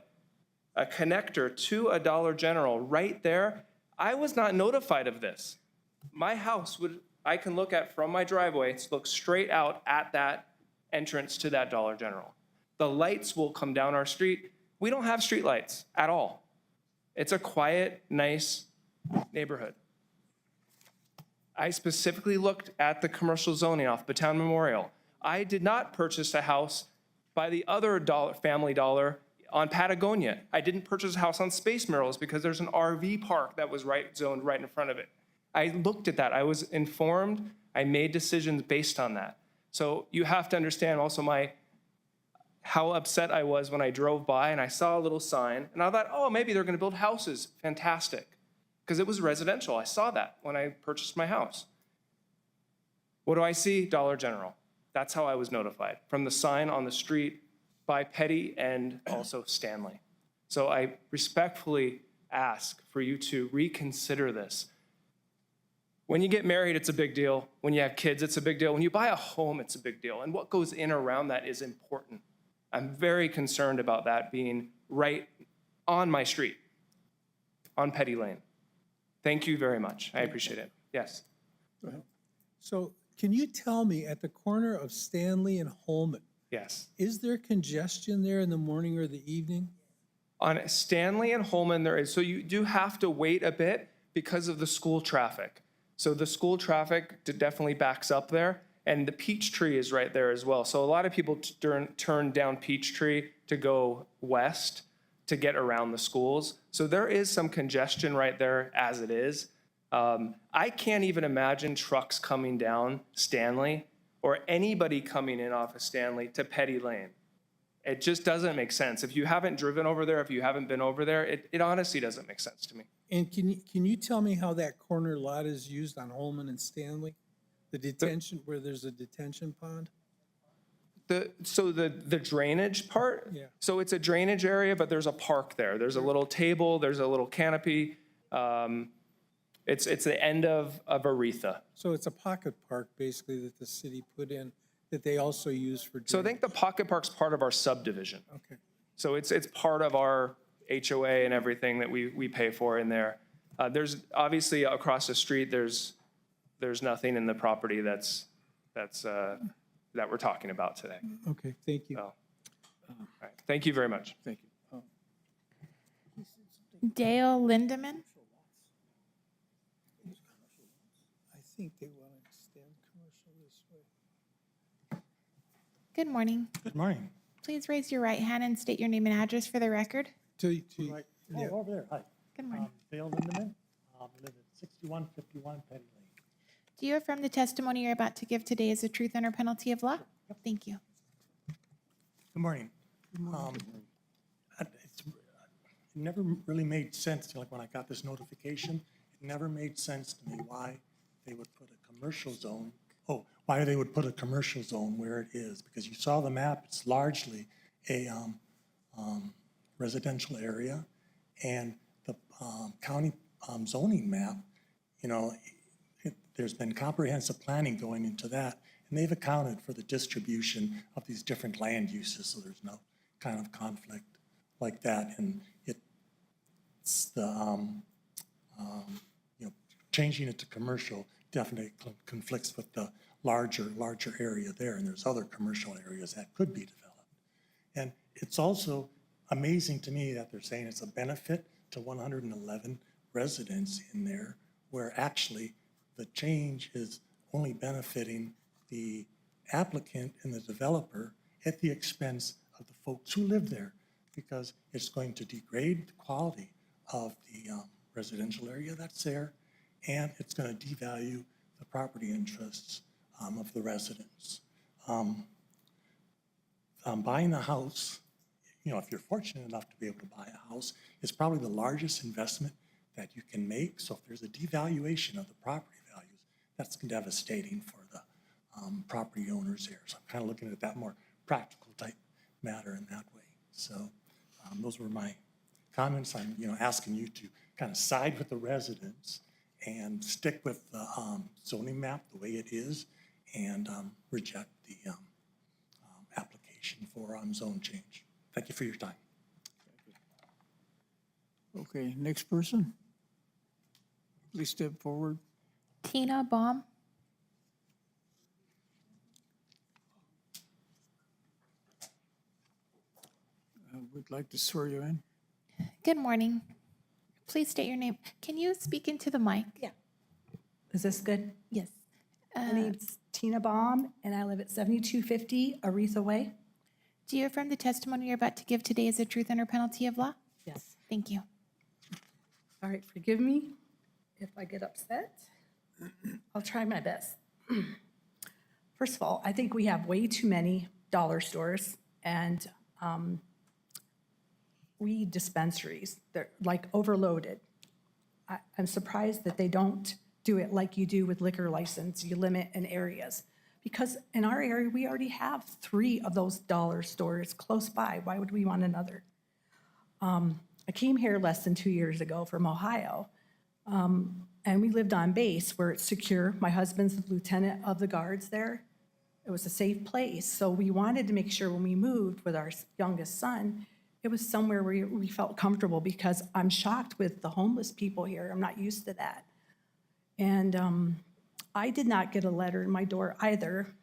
a connector to a Dollar General right there, I was not notified of this. My house I can look at from my driveway, it's look straight out at that entrance to that Dollar General. The lights will come down our street. We don't have street lights at all. It's a quiet, nice neighborhood. I specifically looked at the commercial zoning off Battelle Memorial. I did not purchase a house by the other Family Dollar on Patagonia. I didn't purchase a house on Space Murals because there's an RV park that was zoned right in front of it. I looked at that. I was informed. I made decisions based on that. So you have to understand also how upset I was when I drove by and I saw a little sign and I thought, oh, maybe they're going to build houses. Fantastic. Because it was residential. I saw that when I purchased my house. What do I see? Dollar General. That's how I was notified, from the sign on the street by Petty and also Stanley. So I respectfully ask for you to reconsider this. When you get married, it's a big deal. When you have kids, it's a big deal. When you buy a home, it's a big deal. And what goes in around that is important. I'm very concerned about that being right on my street, on Petty Lane. Thank you very much. I appreciate it. Yes. Go ahead. So can you tell me, at the corner of Stanley and Holman, Yes. is there congestion there in the morning or the evening? On Stanley and Holman, there is. So you do have to wait a bit because of the school traffic. So the school traffic definitely backs up there. And the Peachtree is right there as well. So a lot of people turn down Peachtree to go west to get around the schools. So there is some congestion right there as it is. I can't even imagine trucks coming down Stanley or anybody coming in off of Stanley to Petty Lane. It just doesn't make sense. If you haven't driven over there, if you haven't been over there, it honestly doesn't make sense to me. And can you tell me how that corner lot is used on Holman and Stanley? The detention, where there's a detention pond? So the drainage part? Yeah. So it's a drainage area, but there's a park there. There's a little table, there's a little canopy. It's the end of Aretha. So it's a pocket park, basically, that the city put in, that they also use for So I drainage. think the pocket park's part of our subdivision. Okay. So it's part of our HOA and everything that we pay for in there. There's obviously across the street, there's nothing in the property that we're talking about today. Okay, thank you. So, all right. Thank you very much. Thank you. Dale Lindeman. I think they want to extend commercial this way. Good morning. Good morning. Please raise your right hand and state your name and address for the record. Right. Yeah. Oh, over there, hi. Good morning. Dale Lindeman, live at 6151 Petty Lane. Do you affirm the testimony you're about to give today is the truth under penalty of law? Thank you. Good morning. It never really made sense, like when I got this notification, it never made sense to me why they would put a commercial zone, why they would put a commercial zone where it is, because you saw the map, it's largely a residential area, and the county zoning map, there's been comprehensive planning going into that, and they've accounted for the distribution of these different land uses, so there's no kind of conflict like that. And it's the, changing it to commercial definitely conflicts with the larger area there, and there's other commercial areas that could be developed. And it's also amazing to me that they're saying it's a benefit to 111 residents in there, where actually the change is only benefiting the applicant and the developer at the expense of the folks who live there, because it's going to degrade the quality of the residential area that's there, and it's going to devalue the property interests of the residents. Buying a house, if you're fortunate enough to be able to buy a house, is probably the largest investment that you can make. So if there's a devaluation of the property values, that's devastating for the property owners there. So I'm kind of looking at that more practical type matter in that way. So those were my comments. I'm, asking you to kind of side with the residents and stick with the zoning map the way it is and reject the application for zone change. Thank you for your time. Okay, next person. Please step forward. Tina Baum. We'd like to swear you in. Good morning. Please state your name. Can you speak into the mic? Yeah. Is this good? Yes. My name's Tina Baum, and I live at 7250 Aretha Way. Do you affirm the testimony you're about to give today is the truth under penalty of law? Yes. Thank you. All right, forgive me if I get upset. I'll try my best. First of all, I think we have way too many dollar stores and weed dispensaries. They're like overloaded. I'm surprised that they don't do it like you do with liquor license. You limit in areas. Because in our area, we already have 3 of those dollar stores close by. Why would we want another? I came here less than 2 years ago from Ohio, and we lived on base where it's secure. My husband's the lieutenant of the guards there. It was a safe place. So we wanted to make sure when we moved with our youngest son, it was somewhere where we felt comfortable, because I'm shocked with the homeless people here. I'm not used to that. And I did not get a letter in my door either,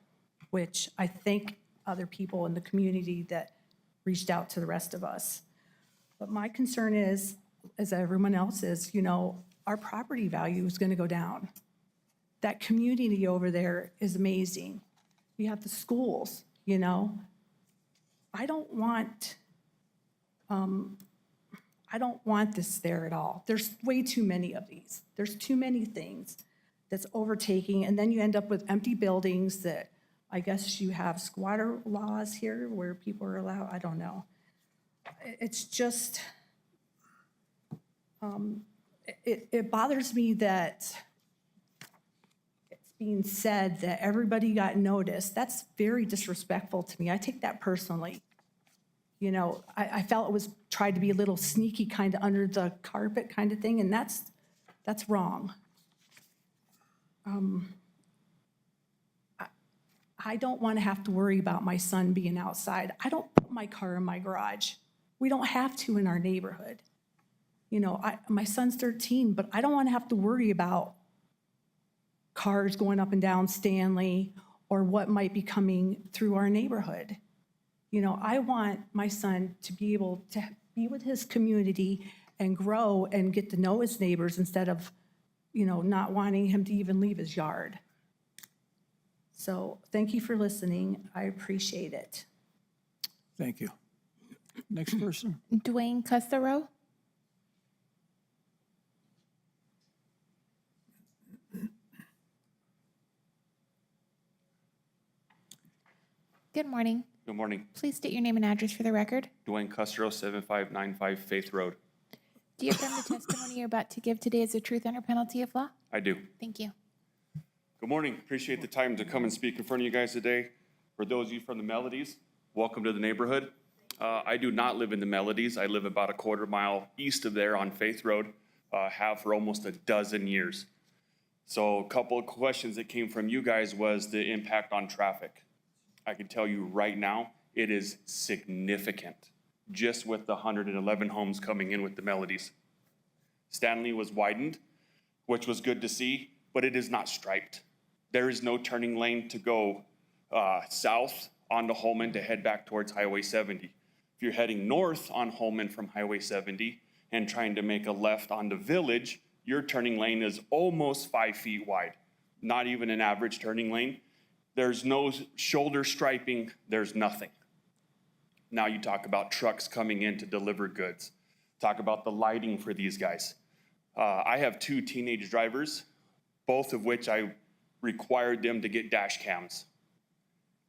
which I thank other people in the community that reached out to the rest of us. But my concern is, as everyone else is, our property value is going to go down. That community over there is amazing. We have the schools, I don't want this there at all. There's way too many of these. There's too many things that's overtaking, and then you end up with empty buildings that I guess you have squatter laws here where people are allowed, I don't know. It's just, it bothers me that it's being said that everybody got noticed. That's very disrespectful to me. I take that personally. I felt it was tried to be a little sneaky, kind of under the carpet kind of thing, and that's wrong. I don't want to have to worry about my son being outside. I don't put my car in my garage. We don't have to in our neighborhood. My son's 13, but I don't want to have to worry about cars going up and down Stanley or what might be coming through our neighborhood. I want my son to be able to be with his community and grow and get to know his neighbors instead of, not wanting him to even leave his yard. So thank you for listening. I appreciate it. Thank you. Next person. Dwayne Cussero. Good morning. Good morning. Please state your name and address for the record. Dwayne Custro, 7595 Faith Road. Do you affirm the testimony you're about to give today is the truth under penalty of law? I do. Thank you. Good morning. Appreciate the time to come and speak in front of you guys today. For those of you from the Melodies, welcome to the neighborhood. I do not live in the Melodies. I live about a quarter mile east of there on Faith Road, have for almost a dozen years. So a couple of questions that came from you guys was the impact on traffic. I can tell you right now, it is significant, just with the 111 homes coming in with the Melodies. Stanley was widened, which was good to see, but it is not striped. There is no turning lane to go south onto Holman to head back towards Highway 70. If you're heading north on Holman from Highway 70 and trying to make a left onto Village, your turning lane is almost 5 feet wide, not even an average turning lane. There's no shoulder striping, there's nothing. Now you talk about trucks coming in to deliver goods. Talk about the lighting for these guys. I have 2 teenage drivers, both of which I required them to get dash cams.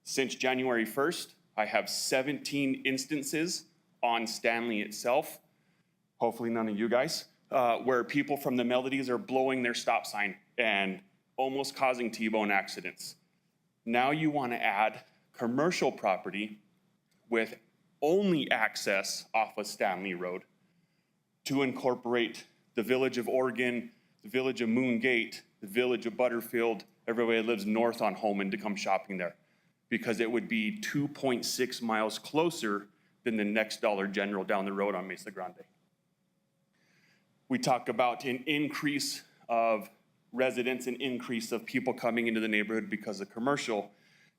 Since January 1st, I have 17 instances on Stanley itself, hopefully none of you guys, where people from the Melodies are blowing their stop sign and almost causing T-bone accidents. Now you want to add commercial property with only access off of Stanley Road to incorporate the Village of Oregon, the Village of Moon Gate, the Village of Butterfield, everybody that lives north on Holman to come shopping there, because it would be 2.6 miles closer than the next Dollar General down the road on Mesa Grande. We talk about an increase of residents, an increase of people coming into the neighborhood because of commercial.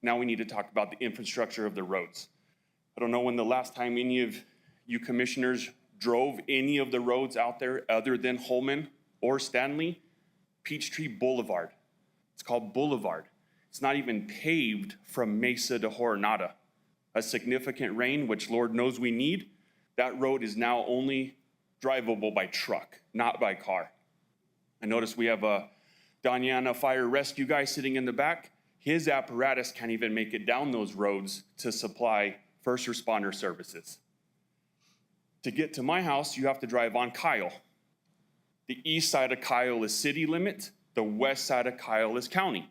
Now we need to talk about the infrastructure of the roads. I don't know when the last time any of you commissioners drove any of the roads out there other than Holman or Stanley. Peachtree Boulevard. It's called Boulevard. It's not even paved from Mesa to Jornada. A significant rain, which Lord knows we need, that road is now only drivable by truck, not by car. I notice we have a Doña fire rescue guy sitting in the back. His apparatus can't even make it down those roads to supply first responder services. To get to my house, you have to drive on Kyle. The east side of Kyle is city limit. The west side of Kyle is county.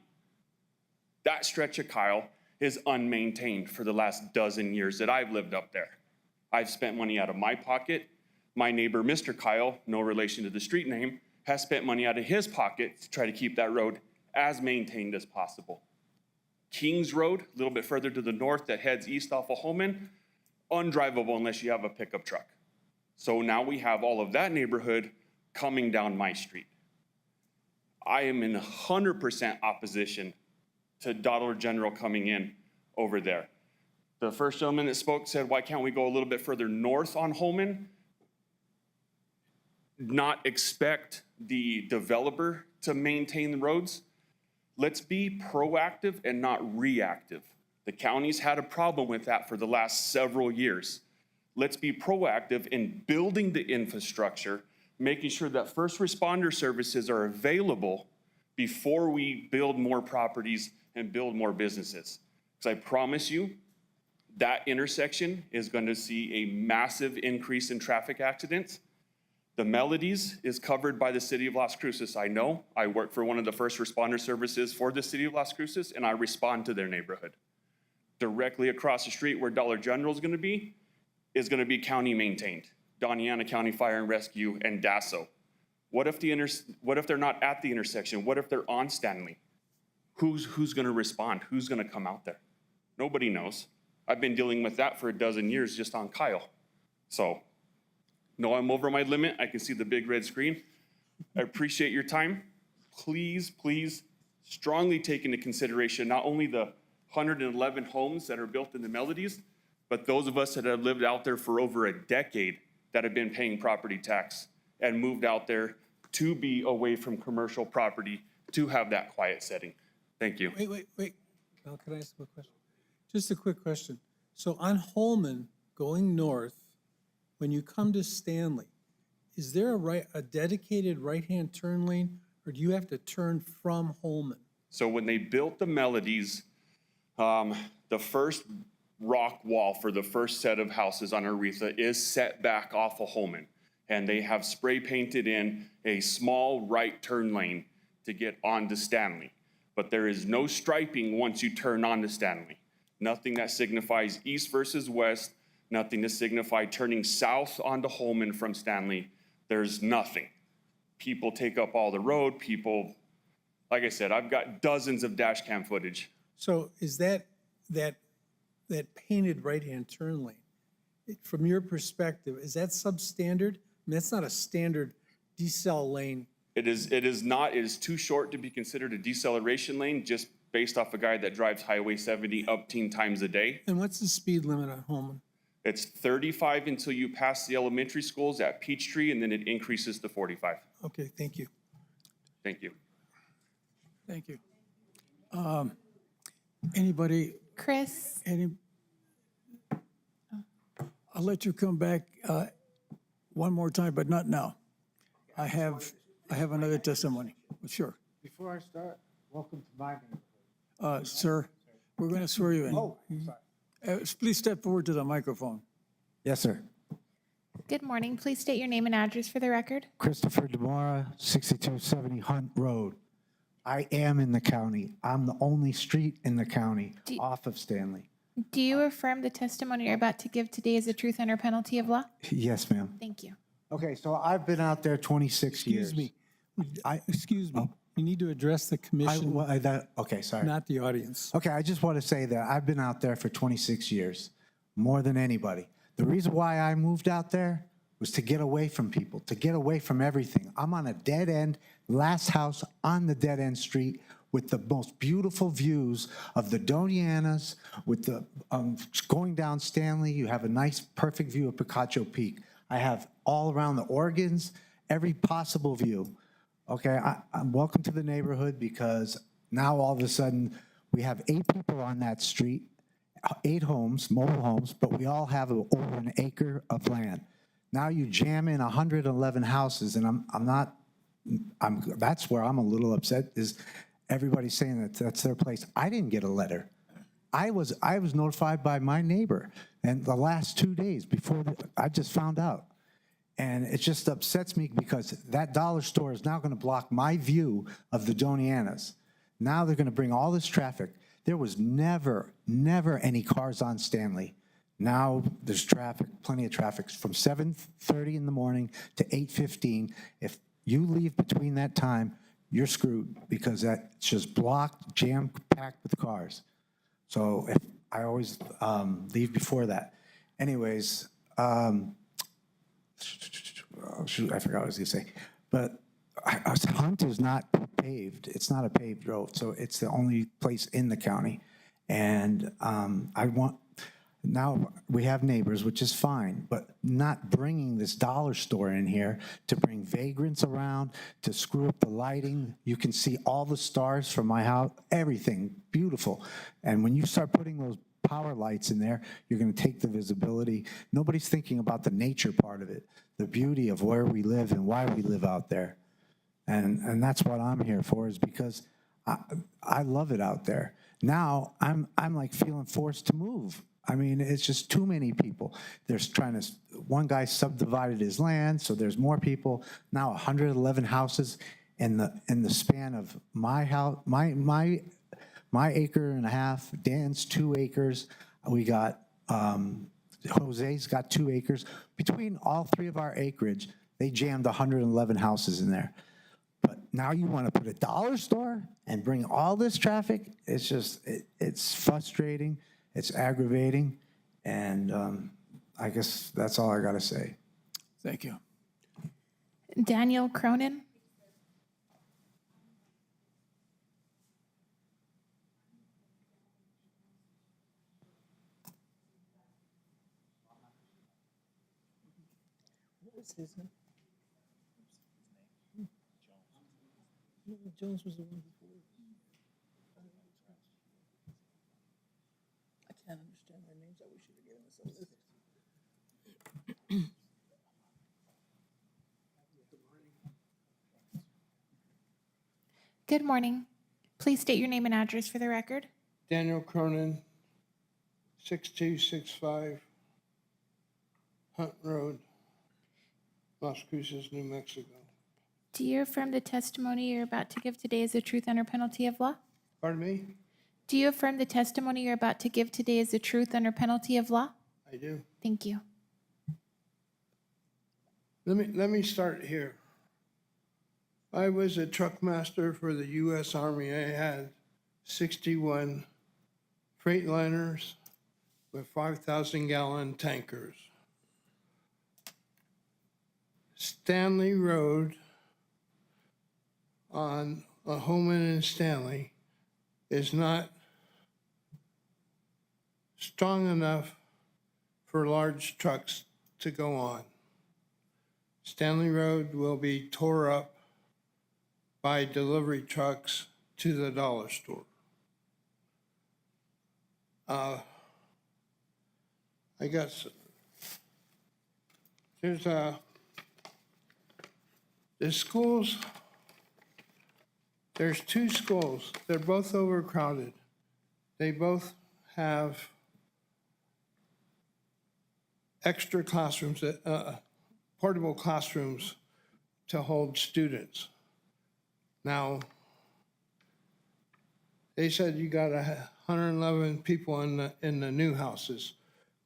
That stretch of Kyle is unmaintained for the last dozen years that I've lived up there. I've spent money out of my pocket. My neighbor, Mr. Kyle, no relation to the street name, has spent money out of his pocket to try to keep that road as maintained as possible. Kings Road, a little bit further to the north that heads east off of Holman, undrivable unless you have a pickup truck. So now we have all of that neighborhood coming down my street. I am in 100% opposition to Dollar General coming in over there. The first gentleman that spoke said, why can't we go a little bit further north on Holman? Not expect the developer to maintain the roads. Let's be proactive and not reactive. The county's had a problem with that for the last several years. Let's be proactive in building the infrastructure, making sure that first responder services are available before we build more properties and build more businesses. Because I promise you, that intersection is going to see a massive increase in traffic accidents. The Melodies is covered by the city of Las Cruces. I know, I work for one of the first responder services for the city of Las Cruces, and I respond to their neighborhood. Directly across the street where Dollar General is going to be county maintained. Doña County Fire and Rescue and DASO. What if they're not at the intersection? What if they're on Stanley? Who's going to respond? Who's going to come out there? Nobody knows. I've been dealing with that for a dozen years just on Kyle. So, no, I'm over my limit. I can see the big red screen. I appreciate your time. Please, please strongly take into consideration not only the 111 homes that are built in the Melodies, but those of us that have lived out there for over a decade that have been paying property tax and moved out there to be away from commercial property to have that quiet setting. Thank you. Wait. Now, can I ask a question? Just a quick question. So on Holman, going north, when you come to Stanley, is there a dedicated right-hand turn lane, or do you have to turn from Holman? So when they built the Melodies, the first rock wall for the first set of houses on Aretha is set back off of Holman. And they have spray painted in a small right turn lane to get onto Stanley. But there is no striping once you turn onto Stanley. Nothing that signifies east versus west, nothing to signify turning south onto Holman from Stanley. There's nothing. People take up all the road. People, like I said, I've got dozens of dash cam footage. So is that painted right-hand turn lane, from your perspective, is that substandard? I mean, that's not a standard decel lane. It is not. It is too short to be considered a deceleration lane, just based off a guy that drives Highway 70 up 10 times a day. And what's the speed limit on Holman? It's 35 until you pass the elementary schools at Peachtree, and then it increases to 45. Okay, thank you. Thank you. Thank you. Anybody, Chris, I'll let you come back one more time, but not now. I have another testimony. Sure. Before I start, welcome to my neighborhood. Sir, we're going to swear you in. Oh, sorry. Please step forward to the microphone. Yes, sir. Good morning. Please state your name and address for the record. Christopher Demora, 6270 Hunt Road. I am in the county. I'm the only street in the county off of Stanley. Do you affirm the testimony you're about to give today is the truth under penalty of law? Yes, ma'am. Thank you. Okay, so I've been out there 26 years. Excuse me. You need to address the commission, Okay, sorry. not the audience. Okay, I just want to say that I've been out there for 26 years, more than anybody. The reason why I moved out there was to get away from people, to get away from everything. I'm on a dead end, last house on the dead end street with the most beautiful views of the Doñanas, with the going down Stanley. You have a nice, perfect view of Picacho Peak. I have all around the Oregons, every possible view. Okay, I'm welcome to the neighborhood because now all of a sudden we have 8 people on that street, 8 homes, mobile homes, but we all have over an acre of land. Now you jam in 111 houses, and that's where I'm a little upset. Is everybody saying that that's their place? I didn't get a letter. I was notified by my neighbor, and the last 2 days before I just found out. And it just upsets me because that dollar store is now going to block my view of the Doñanas. Now they're going to bring all this traffic. There was never any cars on Stanley. Now there's traffic, plenty of traffic from 7:30 in the morning to 8:15. If you leave between that time, you're screwed because that's just blocked, jam-packed with cars. So I always leave before that. Anyways, shoot, I forgot what I was going to say. But Hunt is not paved. It's not a paved road, so it's the only place in the county. And now we have neighbors, which is fine, but not bringing this dollar store in here to bring vagrants around, to screw up the lighting. You can see all the stars from my house, everything, beautiful. And when you start putting those power lights in there, you're going to take the visibility. Nobody's thinking about the nature part of it, the beauty of where we live and why we live out there. And that's what I'm here for, is because I love it out there. Now I'm like feeling forced to move. I mean, it's just too many people. There's one guy subdivided his land, so there's more people. Now 111 houses in the span of my house, my acre and a half, Dan's 2 acres. We got, Jose's got 2 acres. Between all 3 of our acreage, they jammed 111 houses in there. But now you want to put a dollar store and bring all this traffic? It's just, it's frustrating, it's aggravating, and I guess that's all I got to say. Thank you. Daniel Cronin. What was his name? Jones was the one before. I can't understand their names. I wish you'd have given us a list. Good morning. Please state your name and address for the record. Daniel Cronin, 6265 Hunt Road, Las Cruces, New Mexico. Do you affirm the testimony you're about to give today is the truth under penalty of law? Pardon me? Do you affirm the testimony you're about to give today is the truth under penalty of law? I do. Thank you. Let me start here. I was a truck master for the U.S. Army. I had 61 Freightliners with 5,000-gallon tankers. Stanley Road on Homan and Stanley is not strong enough for large trucks to go on. Stanley Road will be tore up by delivery trucks to the dollar store. The schools, there's 2 schools. They're both overcrowded. They both have extra classrooms, portable classrooms to hold students. Now, they said you got 111 people in the new houses.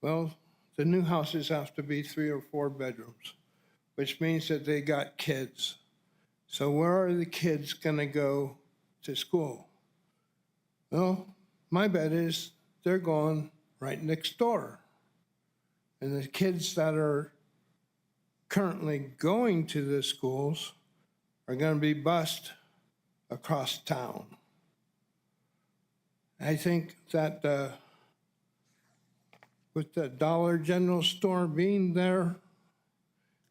Well, the new houses have to be 3 or 4 bedrooms, which means that they got kids. So where are the kids gonna go to school? Well, my bet is they're going right next door. And the kids that are currently going to the schools are gonna be bused across town. I think that with the Dollar General store being there,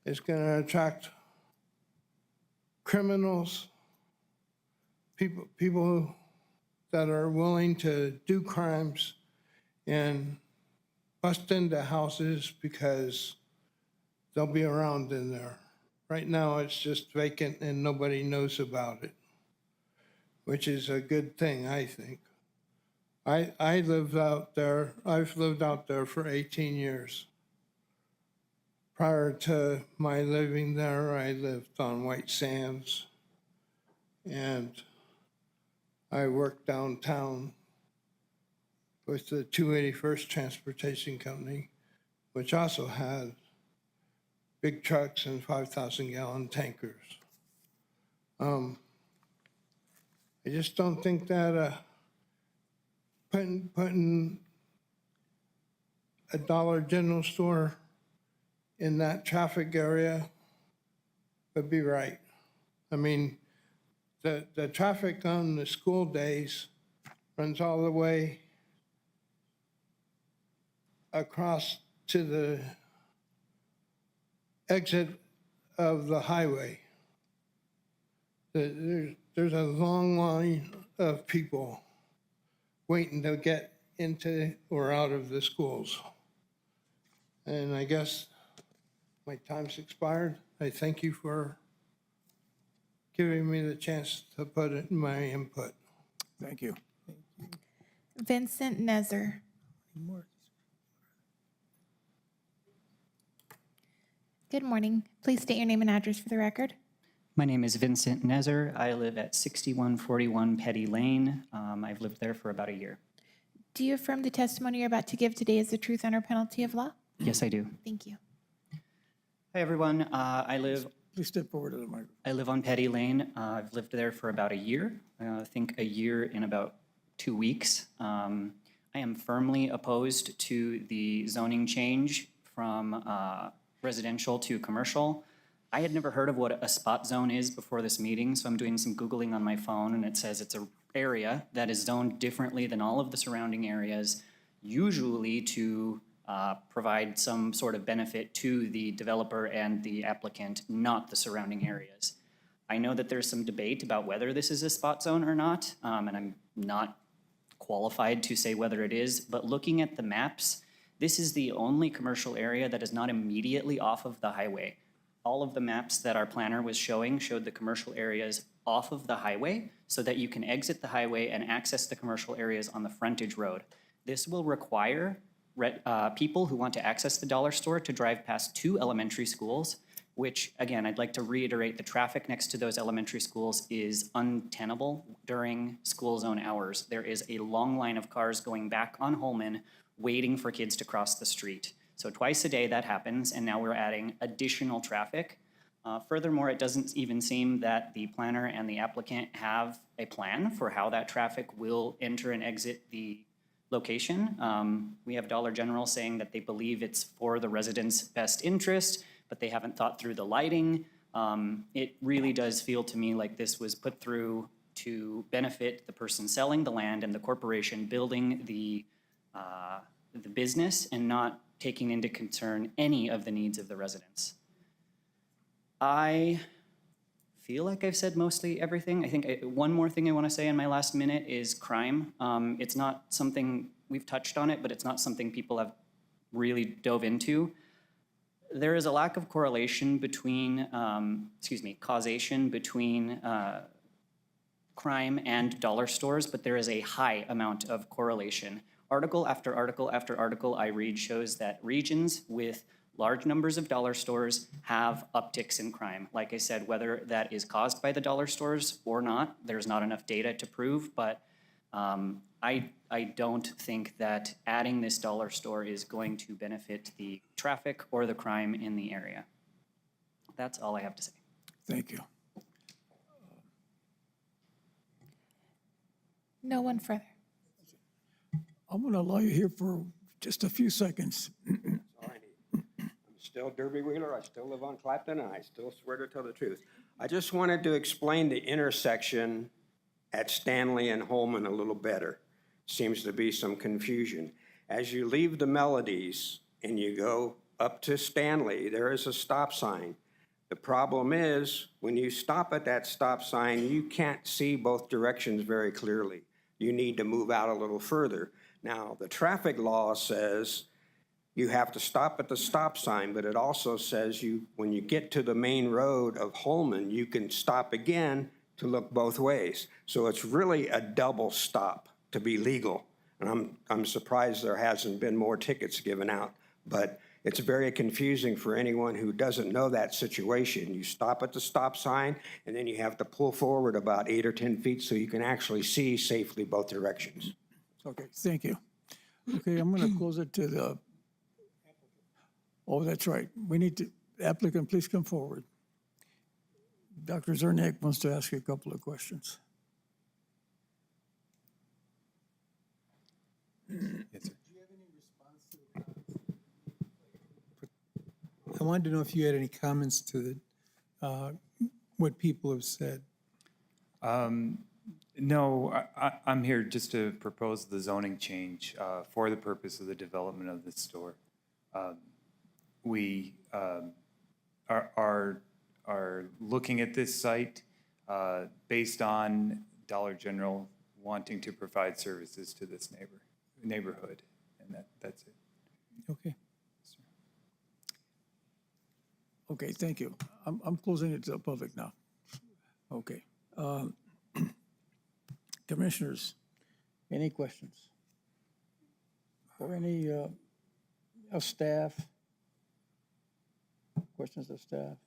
it's gonna attract criminals, people that are willing to do crimes and bust into houses because they'll be around in there. Right now, it's just vacant and nobody knows about it, which is a good thing, I think. I lived out there, I've lived out there for 18 years. Prior to my living there, I lived on White Sands, and I worked downtown with the 281st Transportation Company, which also had big trucks and 5,000-gallon tankers. I just don't think that putting a Dollar General store in that traffic area would be right. I mean, the traffic on the school days runs all the way across to the exit of the highway. There's a long line of people waiting to get into or out of the schools. And I guess my time's expired. I thank you for giving me the chance to put in my input. Thank you. Vincent Nezer. Good morning. Please state your name and address for the record. My name is Vincent Nezer. I live at 6141 Petty Lane. I've lived there for about a year. Do you affirm the testimony you're about to give today is the truth under penalty of law? Yes, I do. Thank you. Hi, everyone. Please step forward to the microphone. I live on Petty Lane. I've lived there for about a year. I think a year in about 2 weeks. I am firmly opposed to the zoning change from residential to commercial. I had never heard of what a spot zone is before this meeting, so I'm doing some Googling on my phone, and it says it's an area that is zoned differently than all of the surrounding areas, usually to provide some sort of benefit to the developer and the applicant, not the surrounding areas. I know that there's some debate about whether this is a spot zone or not, and I'm not qualified to say whether it is, but looking at the maps, this is the only commercial area that is not immediately off of the highway. All of the maps that our planner was showing showed the commercial areas off of the highway so that you can exit the highway and access the commercial areas on the frontage road. This will require people who want to access the dollar store to drive past 2 elementary schools, which, again, I'd like to reiterate, the traffic next to those elementary schools is untenable during school zone hours. There is a long line of cars going back on Holman waiting for kids to cross the street. So twice a day that happens, and now we're adding additional traffic. Furthermore, it doesn't even seem that the planner and the applicant have a plan for how that traffic will enter and exit the location. We have Dollar General saying that they believe it's for the residents' best interest, but they haven't thought through the lighting. It really does feel to me like this was put through to benefit the person selling the land and the corporation building the business and not taking into concern any of the needs of the residents. I feel like I've said mostly everything. I think one more thing I want to say in my last minute is crime. It's not something, we've touched on it, but it's not something people have really dove into. There is a lack of correlation between, causation between crime and dollar stores, but there is a high amount of correlation. Article after article after article I read shows that regions with large numbers of dollar stores have upticks in crime. Like I said, whether that is caused by the dollar stores or not, there's not enough data to prove, but I don't think that adding this dollar store is going to benefit the traffic or the crime in the area. That's all I have to say. Thank you. No one further. I'm going to allow you here for just a few seconds. I'm still Derby Wheeler, I still live on Clapton, and I still swear to tell the truth. I just wanted to explain the intersection at Stanley and Holman a little better. Seems to be some confusion. As you leave the Melodies and you go up to Stanley, there is a stop sign. The problem is, when you stop at that stop sign, you can't see both directions very clearly. You need to move out a little further. Now, the traffic law says you have to stop at the stop sign, but it also says when you get to the main road of Holman, you can stop again to look both ways. So it's really a double stop to be legal. And I'm surprised there hasn't been more tickets given out, but it's very confusing for anyone who doesn't know that situation. You stop at the stop sign, and then you have to pull forward about 8 or 10 feet so you can actually see safely both directions. Okay, thank you. Okay, I'm going to close it to the, oh, that's right. We need to, applicant, please come forward. Dr. Zerniak wants to ask you a couple of questions. Yes, sir. I wanted to know if you had any comments to what people have said. No, I'm here just to propose the zoning change for the purpose of the development of this store. We are looking at this site based on Dollar General wanting to provide services to this neighborhood, and that's it. Okay. Okay, thank you. I'm closing it to the public now. Okay. Commissioners, any questions? Or any of staff? Questions of staff?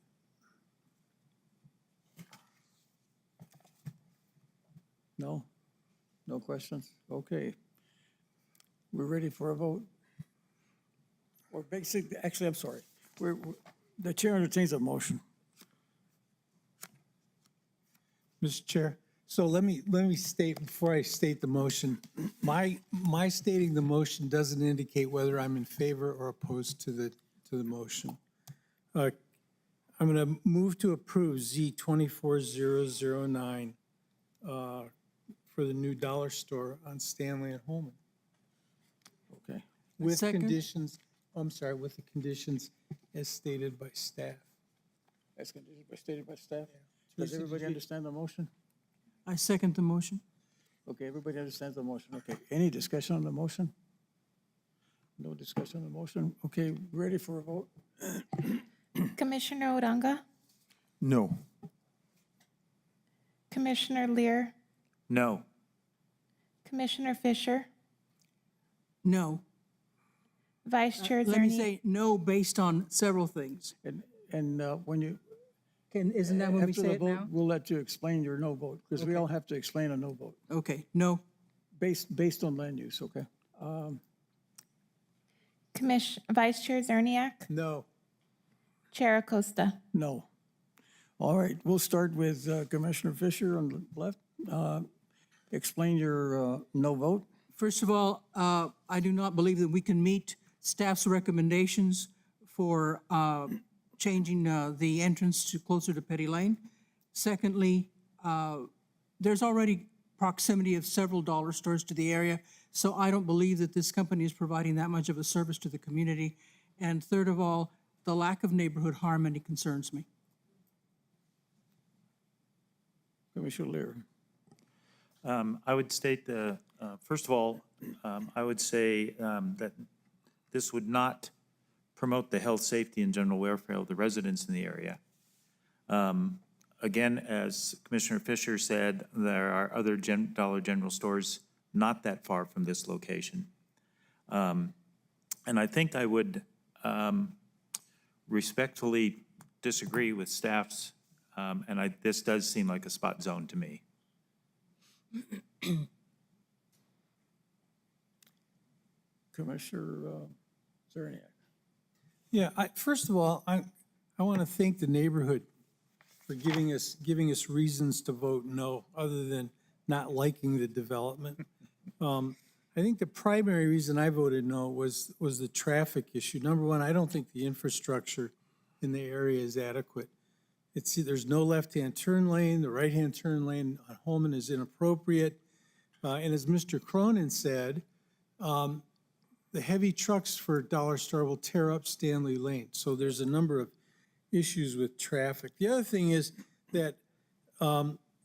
No? No questions? Okay. We're ready for a vote? Or basically, actually, I'm sorry. The chair entertains a motion. Mr. Chair, so let me state, before I state the motion, my stating the motion doesn't indicate whether I'm in favor or opposed to the motion. I'm going to move to approve Z 24009 for the new dollar store on Stanley and Holman. Okay. With Second. conditions, I'm sorry, with the conditions as stated by staff. As stated by staff? Does everybody understand the motion? I second the motion. Okay, everybody understands the motion. Okay, any discussion on the motion? No discussion on the motion? Okay, ready for a vote? Commissioner Odanga? No. Commissioner Lear? No. Commissioner Fisher? No. Vice Chair Let me Zerniak? say no based on several things. And when you, Isn't that when we after say the it vote, now? we'll let you explain your no vote, because we all have to explain a no vote, Okay, no. based on land use, okay? Vice Chair Zerniak? No. Chair Acosta? No. All right, we'll start with Commissioner Fisher on the left. Explain your no vote. First of all, I do not believe that we can meet staff's recommendations for changing the entrance to closer to Petty Lane. Secondly, there's already proximity of several dollar stores to the area, so I don't believe that this company is providing that much of a service to the community. And third of all, the lack of neighborhood harmony concerns me. Commissioner Lear. I would state first of all, I would say that this would not promote the health, safety, and general welfare of the residents in the area. Again, as Commissioner Fisher said, there are other Dollar General stores not that far from this location. And I think I would respectfully disagree with staff's, and this does seem like a spot zone to me. Commissioner Zerniak. Yeah, first of all, I want to thank the neighborhood for giving us reasons to vote no, other than not liking the development. I think the primary reason I voted no was the traffic issue. Number one, I don't think the infrastructure in the area is adequate. There's no left-hand turn lane, the right-hand turn lane on Holman is inappropriate. And as Mr. Cronin said, the heavy trucks for Dollar Store will tear up Stanley Lane. So there's a number of issues with traffic. The other thing is that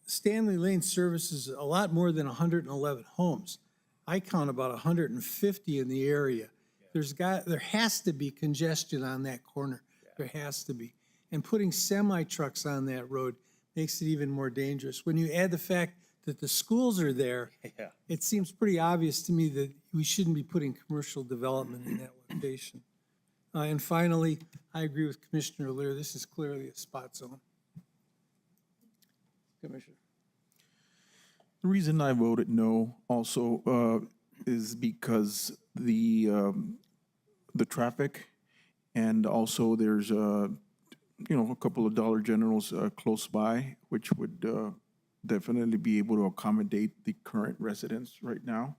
Stanley Lane services a lot more than 111 homes. I count about 150 in the area. There has to be congestion on that corner. There has to be. And putting semi-trucks on that road makes it even more dangerous. When you add the fact that the schools are there, it seems pretty obvious to me that we shouldn't be putting commercial development in that location. And finally, I agree with Commissioner Lear. This is clearly a spot zone. Commissioner. The reason I voted no also is because the traffic, and also there's a couple of Dollar Generals close by, which would definitely be able to accommodate the current residents right now.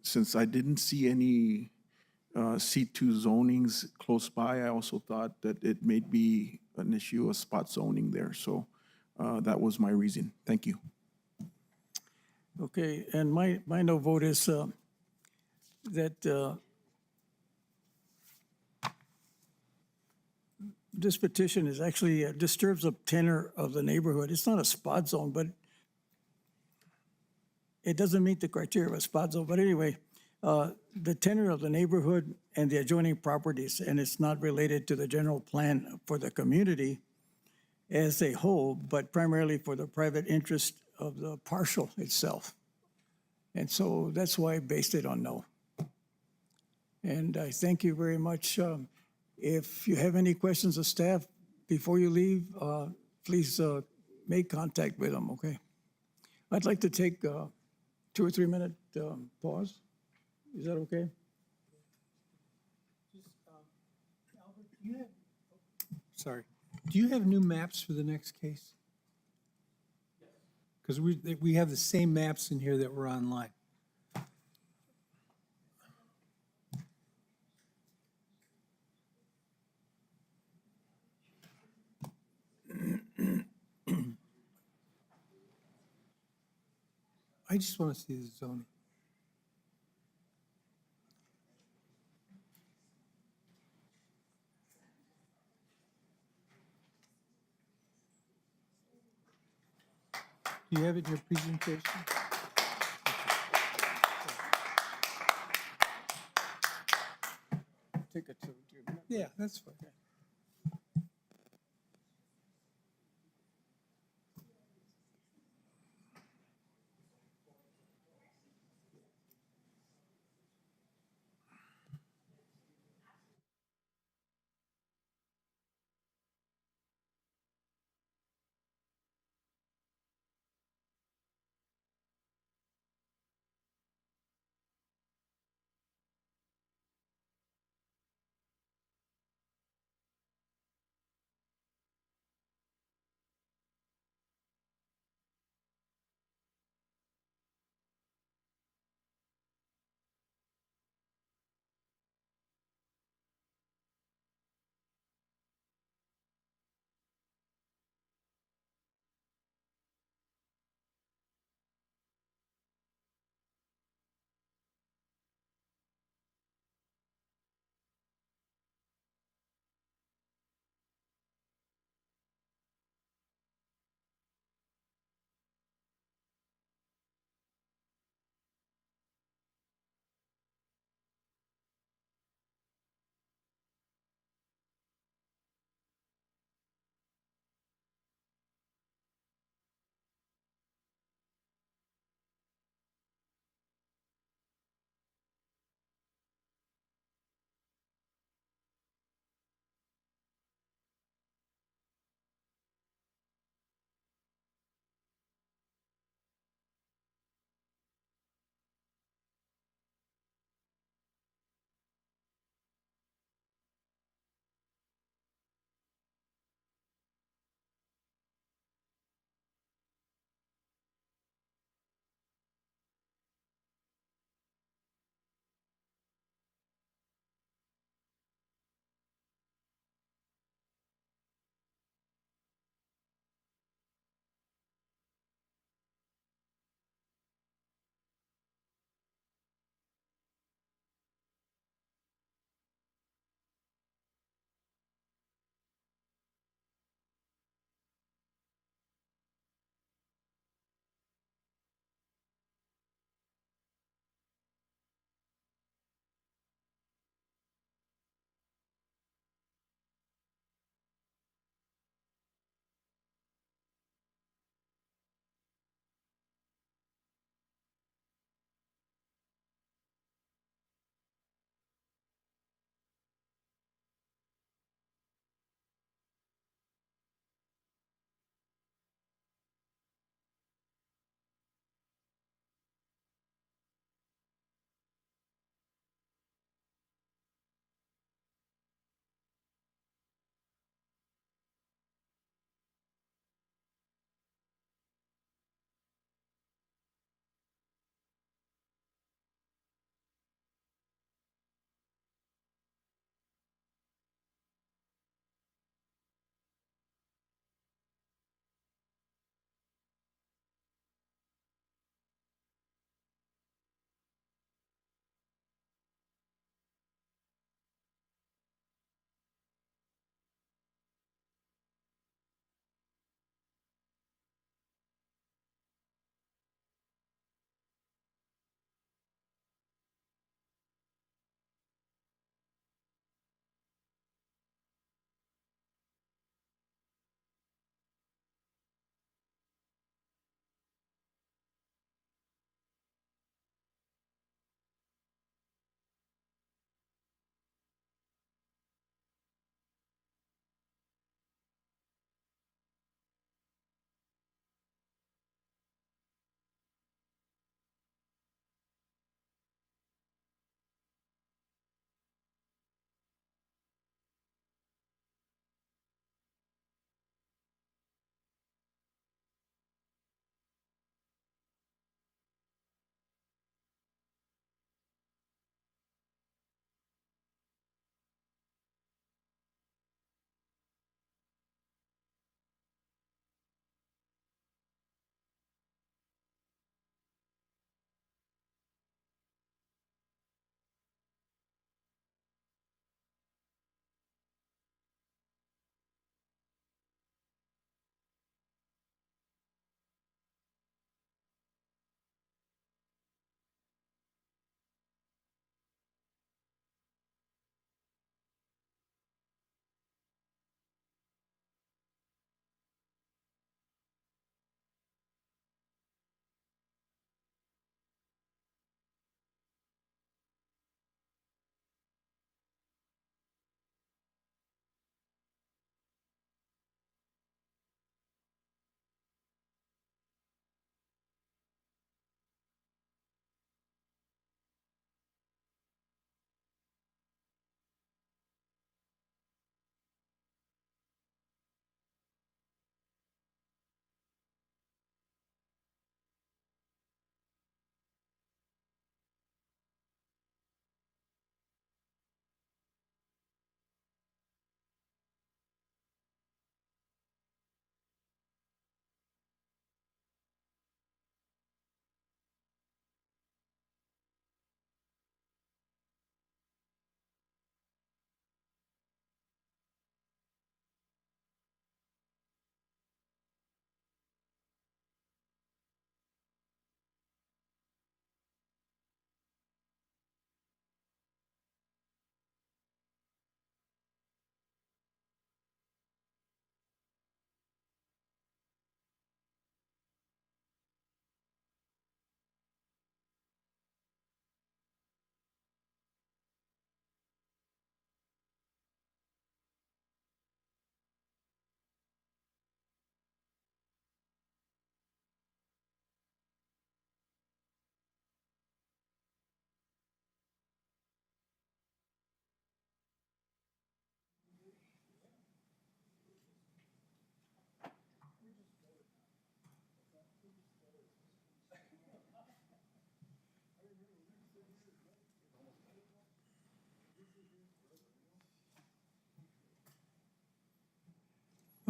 Since I didn't see any C2 zonings close by, I also thought that it may be an issue of spot zoning there. So that was my reason. Thank you. Okay, and my no vote is that this petition is actually disturbs the tenor of the neighborhood. It's not a spot zone, but it doesn't meet the criteria of a spot zone. But anyway, the tenor of the neighborhood and the adjoining properties, and it's not related to the general plan for the community as a whole, but primarily for the private interest of the parcel itself. And so that's why I based it on no. And I thank you very much. If you have any questions of staff before you leave, please make contact with them, okay? I'd like to take 2 or 3 minute pause. Is that okay? Sorry. Do you have new maps for the next case? Because we have the same maps in here that were online. I just want to see the zoning. Do you have it in your presentation? Take it to. Yeah, that's fine.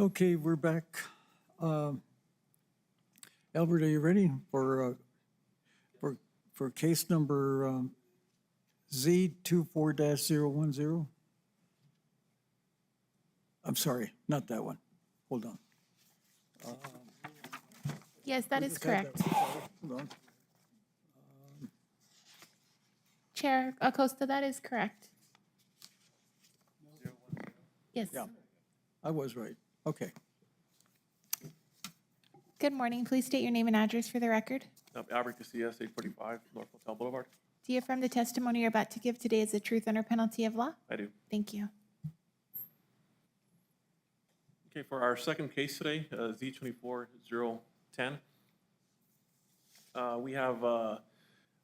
Okay, we're back. Albert, are you ready for case number Z24-010? I'm sorry, not that one. Hold on. Yes, that is correct. Hold on. Chair Acosta, that is correct. Yes. Yeah, I was right. Okay. Good morning. Please state your name and address for the record. Albert Casillas, 845 North Hotel Boulevard. Do you affirm the testimony you're about to give today is the truth under penalty of law? I do. Thank you. Okay, for our second case today, Z24-010, we have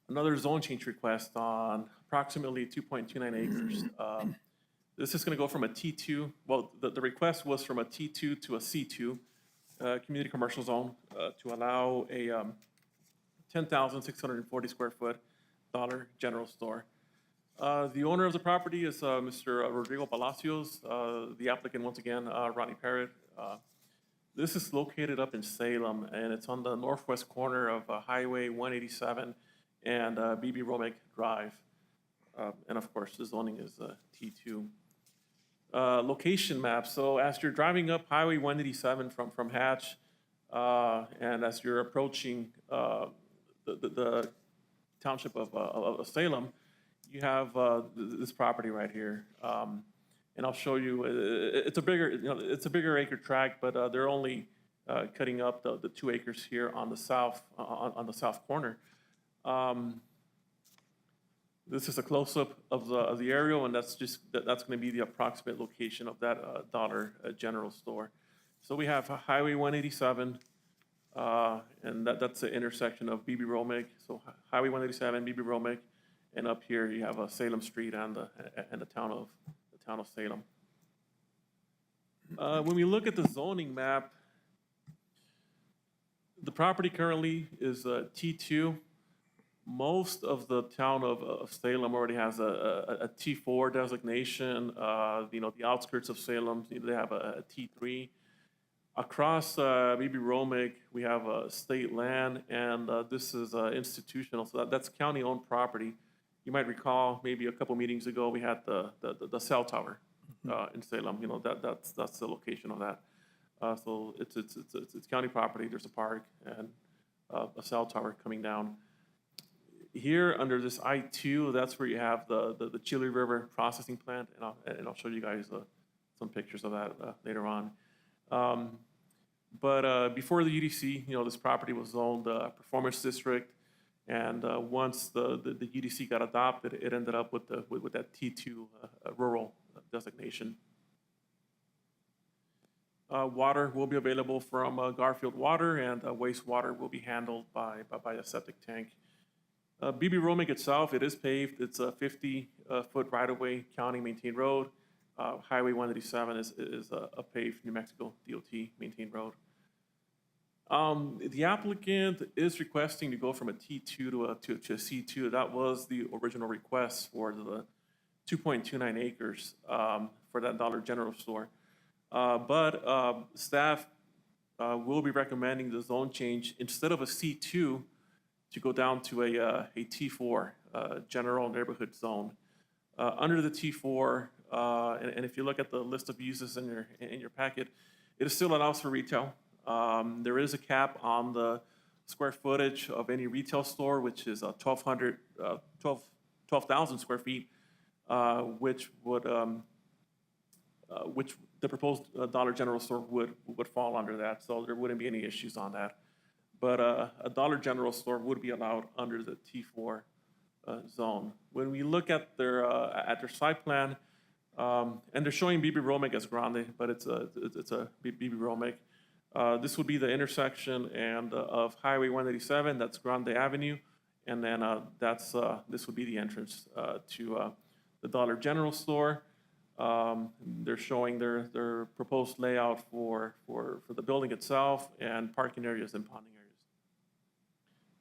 another zone change request on approximately 2.29 acres. This is going to go from a T2, well, the request was from a T2 to a C2, community commercial zone, to allow a 10,640 square foot Dollar General store. The owner of the property is Mr. Rodrigo Palacios. The applicant, once again, Ronnie Parrott. This is located up in Salem, and it's on the northwest corner of Highway 187 and BB Romick Drive. And of course, the zoning is T2. Location map. So as you're driving up Highway 187 from Hatch, and as you're approaching the township of Salem, you have this property right here, and I'll show you. It's a bigger acre tract, but they're only cutting up the 2 acres here on the south corner. This is a close-up of the aerial, and that's going to be the approximate location of that Dollar General store. So we have Highway 187, and that's the intersection of BB Romick. So Highway 187, BB Romick. And up here, you have Salem Street and the town of Salem. When we look at the zoning map, the property currently is T2. Most of the town of Salem already has a T4 designation. The outskirts of Salem, they have a T3. Across BB Romick, we have state land, and this is institutional, so that's county-owned property. You might recall maybe a couple meetings ago, we had the cell tower in Salem. That's the location of that. So it's county property. There's a park and a cell tower coming down. Here under this I-2, that's where you have the Chile River processing plant, and I'll show you guys some pictures of that later on. But before the UDC, this property was zoned performance district. And once the UDC got adopted, it ended up with that T2 rural designation. Water will be available from Garfield Water, and wastewater will be handled by a septic tank. BB Romick itself, it is paved. It's a 50-foot right-of-way county maintained road. Highway 187 is a paved New Mexico DOT maintained road. The applicant is requesting to go from a T2 to a C2. That was the original request for the 2.29 acres for that Dollar General store. But staff will be recommending the zone change instead of a C2 to go down to a T4 general neighborhood zone. Under the T4, and if you look at the list of uses in your packet, it still allows for retail. There is a cap on the square footage of any retail store, which is 12,000 square feet, which the proposed Dollar General store would fall under that. So there wouldn't be any issues on that. But a Dollar General store would be allowed under the T4 zone. When we look at their site plan, and they're showing BB Romick as Grande, but it's a BB Romick. This would be the intersection of Highway 187, that's Grande Avenue, and then this would be the entrance to the Dollar General store. They're showing their proposed layout for the building itself and parking areas and ponding areas.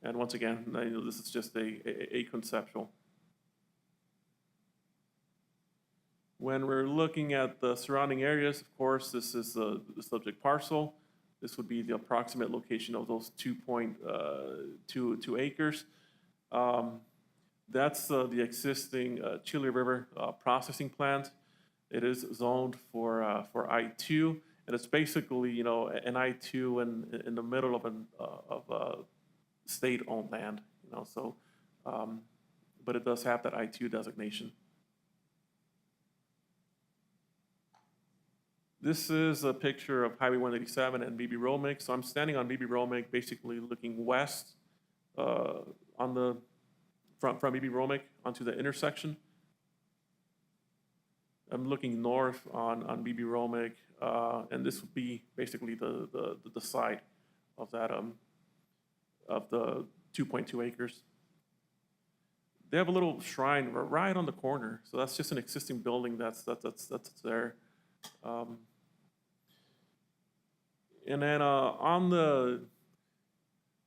And once again, this is just a conceptual. When we're looking at the surrounding areas, of course, this is the subject parcel. This would be the approximate location of those 2.2 acres. That's the existing Chile River processing plant. It is zoned for I2, and it's basically, you know, an I2 in the middle of state-owned land, you know, so, but it does have that I2 designation. This is a picture of Highway 187 and BB Romick. So I'm standing on BB Romick, basically looking west on the from BB Romick onto the intersection. I'm looking north on BB Romick, and this would be basically the site of that of the 2.2 acres. They have a little shrine right on the corner, so that's just an existing building that's there. And then on the,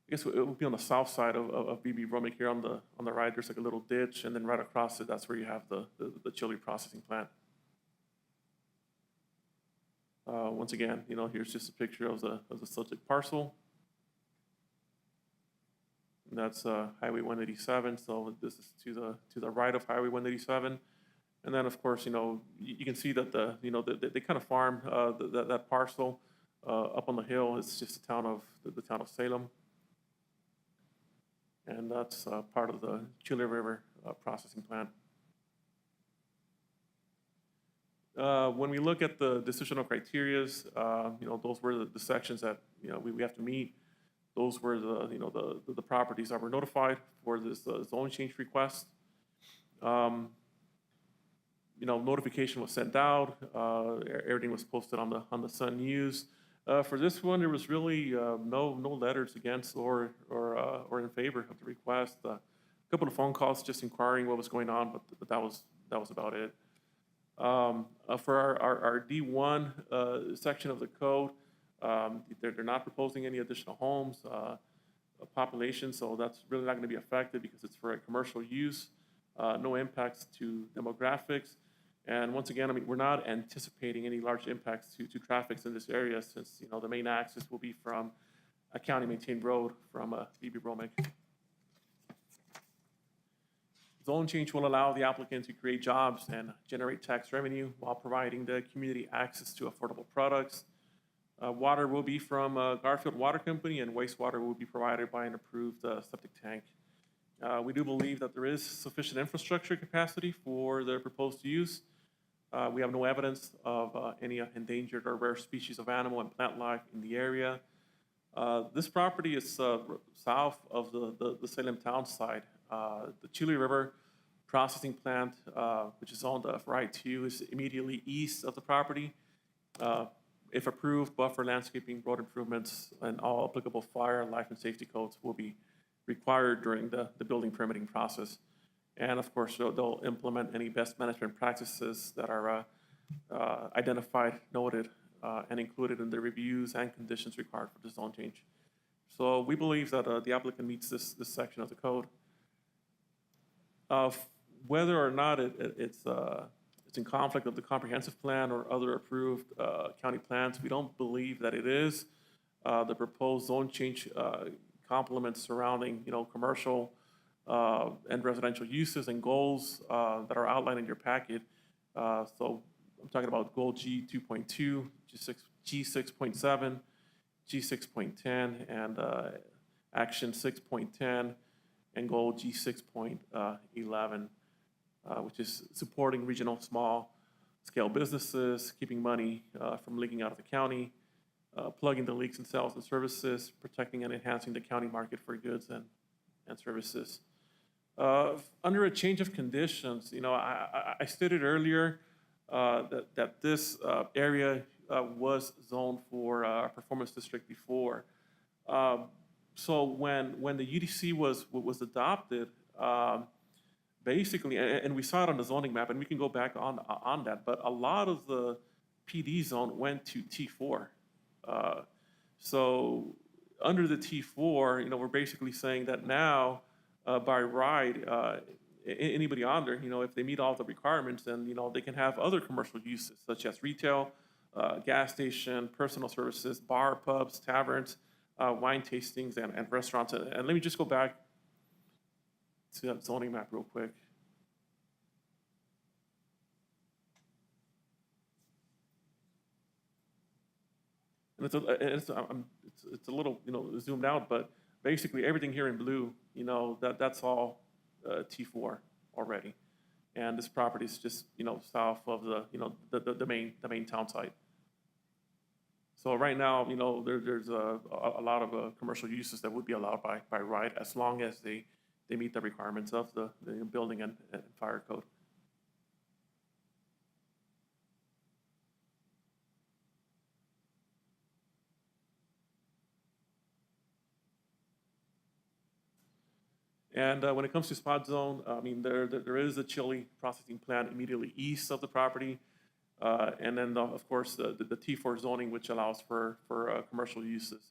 I guess it would be on the south side of BB Romick here on the right, there's like a little ditch, and then right across it, that's where you have the chili processing plant. Once again, you know, here's just a picture of the subject parcel. And that's Highway 187, so this is to the right of Highway 187. And then, of course, you know, you can see that they kind of farm that parcel up on the hill. It's just the town of Salem, and that's part of the Chile River processing plant. When we look at the decisional criterias, you know, those were the sections that, you know, we have to meet. Those were the properties that were notified for this zone change request. You know, notification was sent out. Everything was posted on the Sun News. For this one, there was really no letters against or in favor of the request. A couple of phone calls just inquiring what was going on, but that was about it. For our D1 section of the code, they're not proposing any additional homes, population, so that's really not going to be affected because it's for a commercial use. No impacts to demographics. And once again, I mean, we're not anticipating any large impacts to traffic in this area since, you know, the main access will be from a county-maintained road from BB Romick. Zone change will allow the applicant to create jobs and generate tax revenue while providing the community access to affordable products. Water will be from Garfield Water Company, and wastewater will be provided by an approved septic tank. We do believe that there is sufficient infrastructure capacity for the proposed use. We have no evidence of any endangered or rare species of animal and plant life in the area. This property is south of the Salem town side. The Chile River processing plant, which is owned for I2, is immediately east of the property. If approved, buffer landscaping, road improvements, and all applicable fire, life, and safety codes will be required during the building permitting process. And of course, they'll implement any best management practices that are identified, noted, and included in the reviews and conditions required for the zone change. So we believe that the applicant meets this section of the code. Whether or not it's in conflict with the comprehensive plan or other approved county plans, we don't believe that it is. The proposed zone change complements surrounding, you know, commercial and residential uses and goals that are outlined in your packet. So I'm talking about goal G 2.2, G6.7, G6.10, and action 6.10, and goal G6.11, which is supporting regional small-scale businesses, keeping money from leaking out of the county, plugging the leaks in sales and services, protecting and enhancing the county market for goods and services. Under a change of conditions, you know, I stated earlier that this area was zoned for a performance district before. So when the UDC was adopted, basically, and we saw it on the zoning map, and we can go back on that, but a lot of the PD zone went to T4. So under the T4, you know, we're basically saying that now, by right, anybody on there, if they meet all the requirements, then, they can have other commercial uses such as retail, gas station, personal services, bar, pubs, taverns, wine tastings, and restaurants. And let me just go back to that zoning map real quick. And it's a little, zoomed out, but basically everything here in blue, that's all T4 already. And this property is just, south of the main town site. So right now, there's a lot of commercial uses that would be allowed by right, as long as they meet the requirements of the building and fire code. And when it comes to spot zone, I mean, there is a chili processing plant immediately east of the property. And then, of course, the T4 zoning, which allows for commercial uses.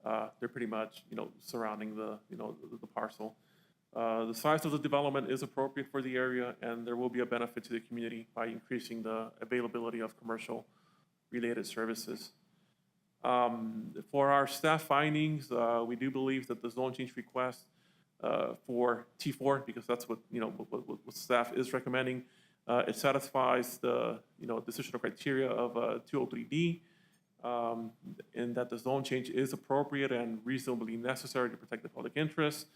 They're pretty much, surrounding the parcel. The size of the development is appropriate for the area, and there will be a benefit to the community by increasing the availability of commercial-related services. For our staff findings, we do believe that the zone change request for T4, because that's what what staff is recommending. It satisfies the decisional criteria of 203D, in that the zone change is appropriate and reasonably necessary to protect the public interest.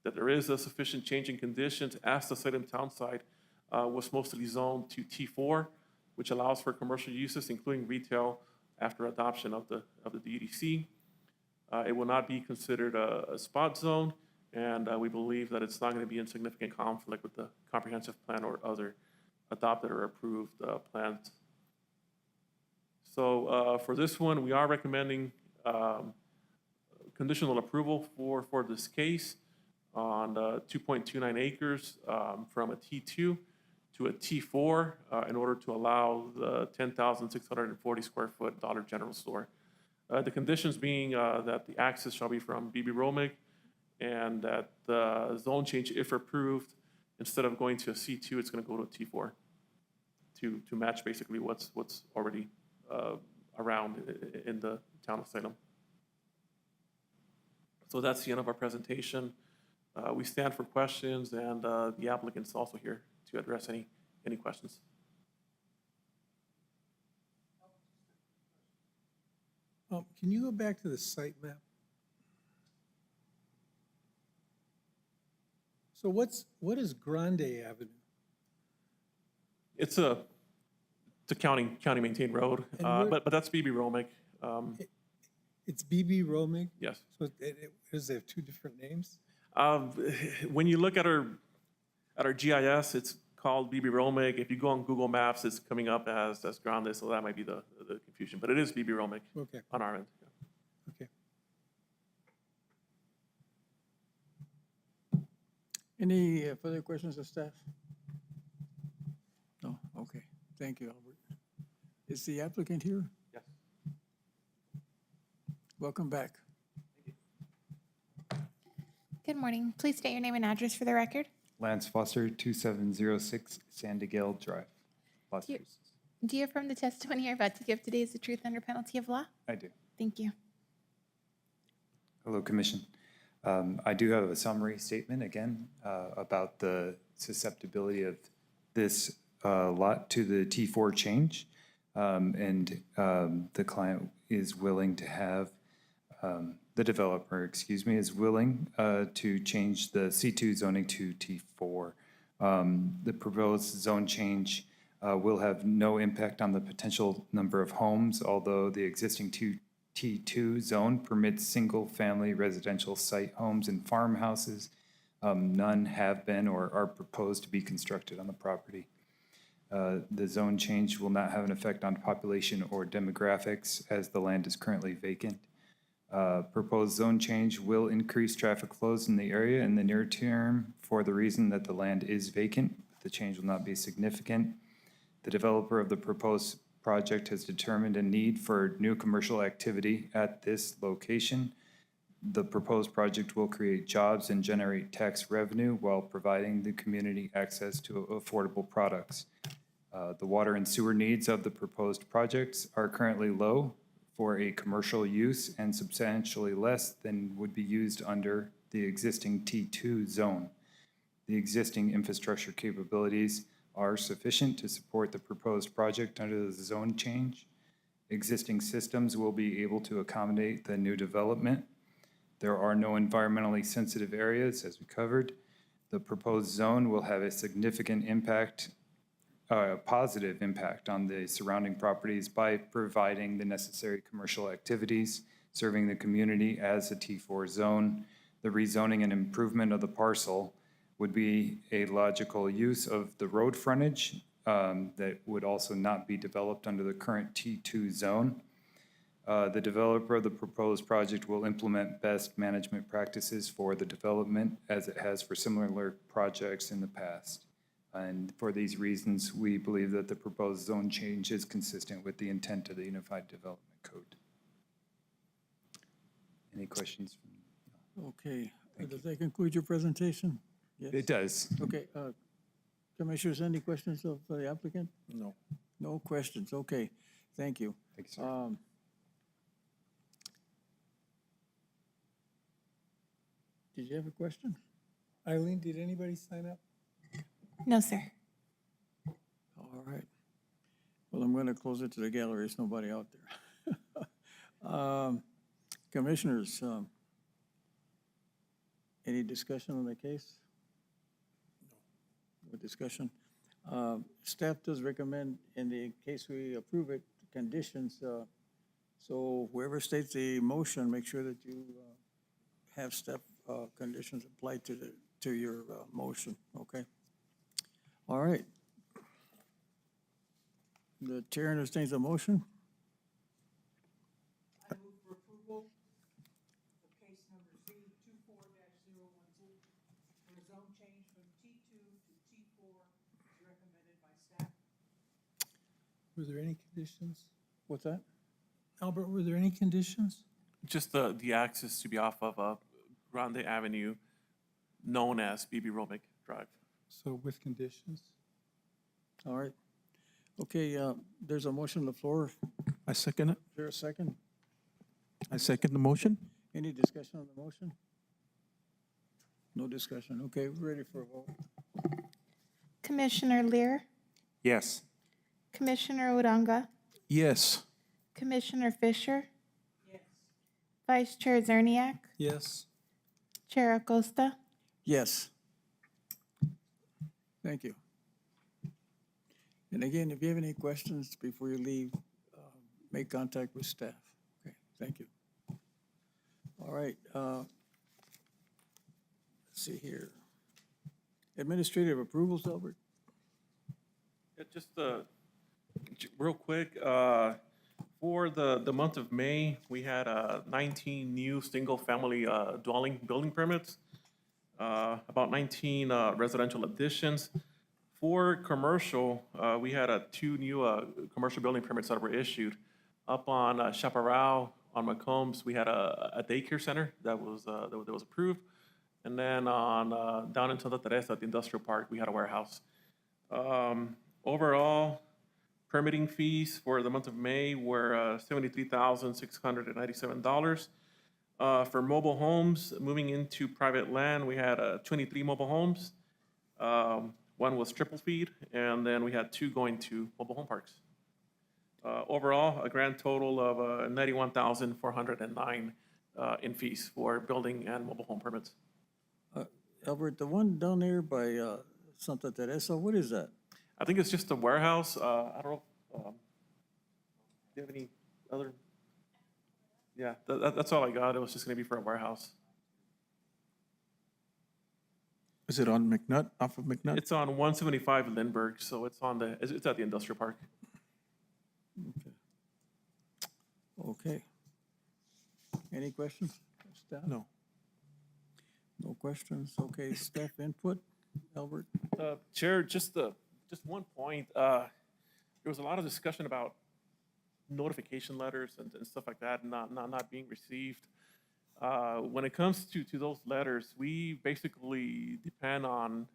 That there is a sufficient change in conditions as the site and town site was mostly zoned to T4, which allows for commercial uses, including retail, after adoption of the DEDC. It will not be considered a spot zone. And we believe that it's not going to be in significant conflict with the comprehensive plan or other adopted or approved plans. So for this one, we are recommending conditional approval for this case on 2.29 acres from a T2 to a T4 in order to allow the 10,640 square foot Dollar General store. The conditions being that the access shall be from BB Romig, and that the zone change, if approved, instead of going to a C2, it's going to go to a T4 to match basically what's already around in the town of Salem. So that's the end of our presentation. We stand for questions, and the applicant's also here to address any questions. Can you go back to the site map? So what is Grande Avenue? It's a county maintained road, but that's BB Romig. It's BB Romig? Yes. So does it have two different names? When you look at our GIS, it's called BB Romig. If you go on Google Maps, it's coming up as Grande, so that might be the confusion. But it is BB Romig on our end. Yeah. Okay. Any further questions of staff? No? Okay. Thank you, Albert. Is the applicant here? Yes. Welcome back. Good morning. Please state your name and address for the record. Lance Foster, 2706 Sandegale Drive, Las Do you- Cruces. Do you affirm the testimony you're about to give today is the truth under penalty of law? I do. Thank you. Hello, Commission. I do have a summary statement again about the susceptibility of this lot to the T4 change. The client is willing to have, the developer, excuse me, is willing to change the C2 zoning to T4. The proposed zone change will have no impact on the potential number of homes, although the existing T2 zone permits single-family residential site homes and farmhouses. None have been or are proposed to be constructed on the property. The zone change will not have an effect on population or demographics as the land is currently vacant. Proposed zone change will increase traffic flows in the area in the near term for the reason that the land is vacant. The change will not be significant. The developer of the proposed project has determined a need for new commercial activity at this location. The proposed project will create jobs and generate tax revenue while providing the community access to affordable products. The water and sewer needs of the proposed projects are currently low for a commercial use and substantially less than would be used under the existing T2 zone. The existing infrastructure capabilities are sufficient to support the proposed project under the zone change. Existing systems will be able to accommodate the new development. There are no environmentally sensitive areas, as we covered. The proposed zone will have a significant impact, a positive impact on the surrounding properties by providing the necessary commercial activities, serving the community as a T4 zone. The rezoning and improvement of the parcel would be a logical use of the road frontage that would also not be developed under the current T2 zone. The developer of the proposed project will implement best management practices for the development as it has for similar projects in the past. And for these reasons, we believe that the proposed zone change is consistent with the intent of the Unified Development Code. Any questions? Okay, does that conclude your presentation? Yes. It does. Okay, Commissioners, any questions of the applicant? No. No questions, okay, thank you. Thank you, sir. Did you have a question? Eileen, did anybody sign up? No, sir. All right. Well, I'm going to close it to the gallery. There's nobody out there. Commissioners, any discussion on the case? No discussion. Staff does recommend, in the case we approve it, conditions. So whoever states the motion, make sure that you have staff conditions applied to your motion, okay? All right. The chair understands the motion. I move for approval of case number Z24-012 for a zone change from T2 to T4 as recommended by staff. Were there any conditions? What's that? Albert, were there any conditions? Just the access to be off of Grande Avenue, known as BB Romick Drive. So with conditions? All right. Okay, there's a motion on the floor. I second it. Is there a second? I second the motion. Any discussion on the motion? No discussion. Okay, we're ready for a vote. Commissioner Lear, Yes. Commissioner Uranga, Yes. Commissioner Fisher. Yes. Vice Chair Zerniak, Yes. Chair Acosta. Yes. Thank you. And again, if you have any questions before you leave, make contact with staff. Okay, thank you. All right. Let's see here. Administrative approvals, Albert? Yeah, just real quick, for the month of May, we had 19 new single-family dwelling building permits, about 19 residential additions. For commercial, we had 2 new commercial building permits that were issued. Up on Chaparral, on McCombs, we had a daycare center that was approved. And then on down in Santa Teresa at the industrial park, we had a warehouse. Overall, permitting fees for the month of May were $73,697. For mobile homes, moving into private land, we had 23 mobile homes. One was triple feed, and then we had 2 going to mobile home parks. Overall, a grand total of $91,409 in fees for building and mobile home permits. Albert, the one down there by Santa Teresa, what is that? I think it's just a warehouse. I don't know. Do you have any other? Yeah, that's all I got. It was just going to be for a warehouse. Is it on McNutt, off of McNutt? It's on 175 Lindbergh, so it's at the industrial park. Okay. Any questions? Staff? No. No questions? Okay, staff input, Albert? Chair, just one point. There was a lot of discussion about notification letters and stuff like that not being received. When it comes to those letters, we basically depend on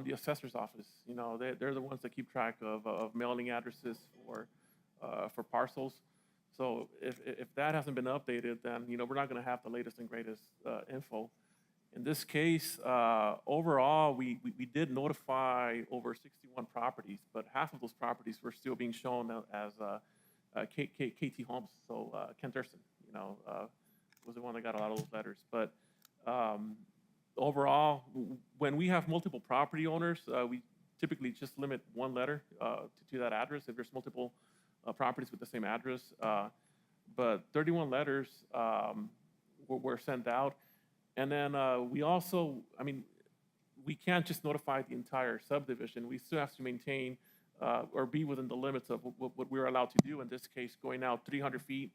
the assessor's office. You know, they're the ones that keep track of mailing addresses for parcels. So if that hasn't been updated, then, you know, we're not gonna have the latest and greatest info. In this case, overall, we did notify over 61 properties, but half of those properties were still being shown as KT Homes. So Ken Thurston, you know, was the one that got a lot of those letters. But overall, when we have multiple property owners, we typically just limit one letter to that address if there's multiple properties with the same address. But 31 letters were sent out. And then we also, I mean, we can't just notify the entire subdivision. We still have to maintain or be within the limits of what we're allowed to do. In this case, going out 300 feet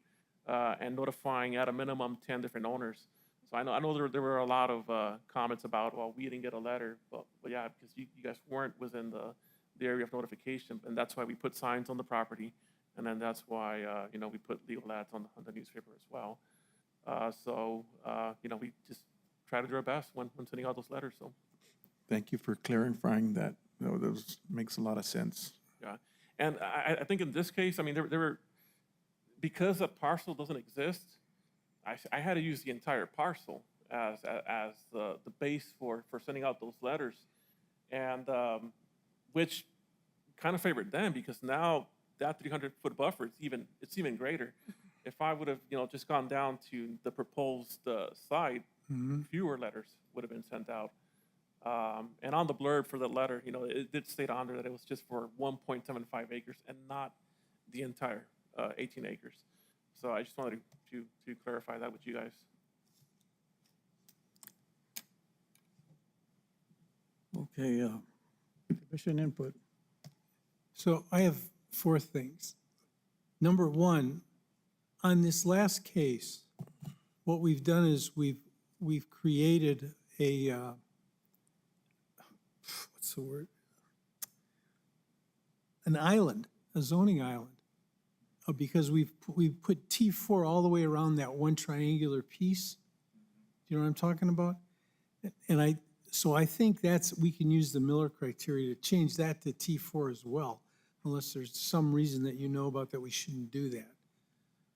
and notifying at a minimum 10 different owners. So I know there were a lot of comments about, well, we didn't get a letter, but yeah, because you guys weren't within the area of notification, and that's why we put signs on the property, and then that's why you know, we put legal ads on the newspaper as well. You know, we just try to do our best when sending out those letters. So, Thank you for clarifying that. No, that makes a lot of sense. yeah, and I think in this case, I mean, there were, because a parcel doesn't exist, I had to use the entire parcel as the base for sending out those letters, and which kind of favored them, because now that 300-foot buffer it's even greater. If I would have, you know, just gone down to the proposed site, fewer letters would have been sent out. And on the blurb for the letter, you know, it did state on there that it was just for 1.75 acres and not the entire 18 acres. So I just wanted to clarify that with you guys. Okay, commission input. So I have 4 things. Number 1, on this last case, what we've done is we've created a, what's the word? An island, a zoning island, because we've put T4 all the way around that one triangular piece. Do you know what I'm talking about? And so I think we can use the Miller criteria to change that to T4 as well, unless there's some reason that you know about that we shouldn't do that.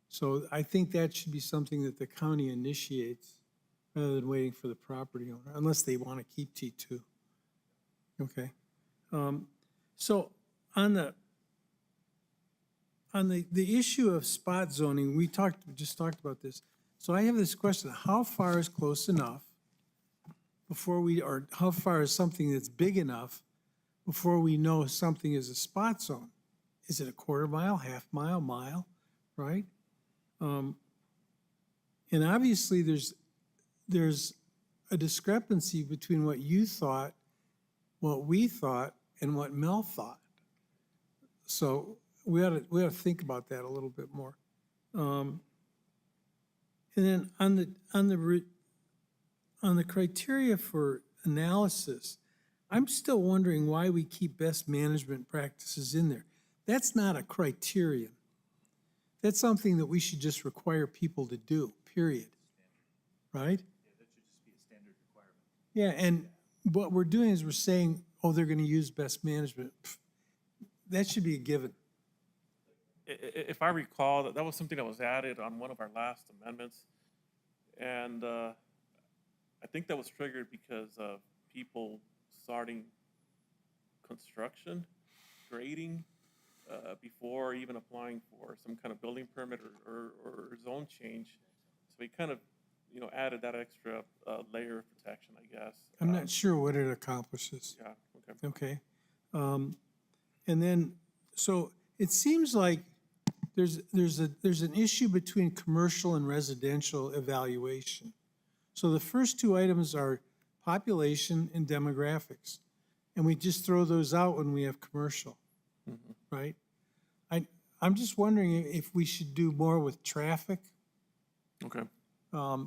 So I think that should be something that the county initiates rather than waiting for the property owner, unless they want to keep T2. Okay. So on the issue of spot zoning, we just talked about this. So I have this question: how far is close enough or how far is something that's big enough before we know something is a spot zone? Is it a quarter mile, half mile, mile, right? And obviously there's a discrepancy between what you thought, what we thought, and what Mel thought. So we ought to think about that a little bit more. And then on the criteria for analysis, I'm still wondering why we keep best management practices in there. That's not a criterion. That's something that we should just require people to do, period. Right? Yeah, that should just be a standard requirement. Yeah, and what we're doing is we're saying, oh, they're going to use best management. That should be a given. If I recall, that was something that was added on one of our last amendments. And I think that was triggered because of people starting construction, grading, before even applying for some kind of building permit or zone change. So we kind of, you know, added that extra layer of protection, I guess. I'm not sure what it accomplishes. Yeah, Okay. And then, so it seems like there's an issue between commercial and residential evaluation. So the first 2 items are population and demographics. And we just throw those out when we have commercial, right? I'm just wondering if we should do more with traffic. Okay.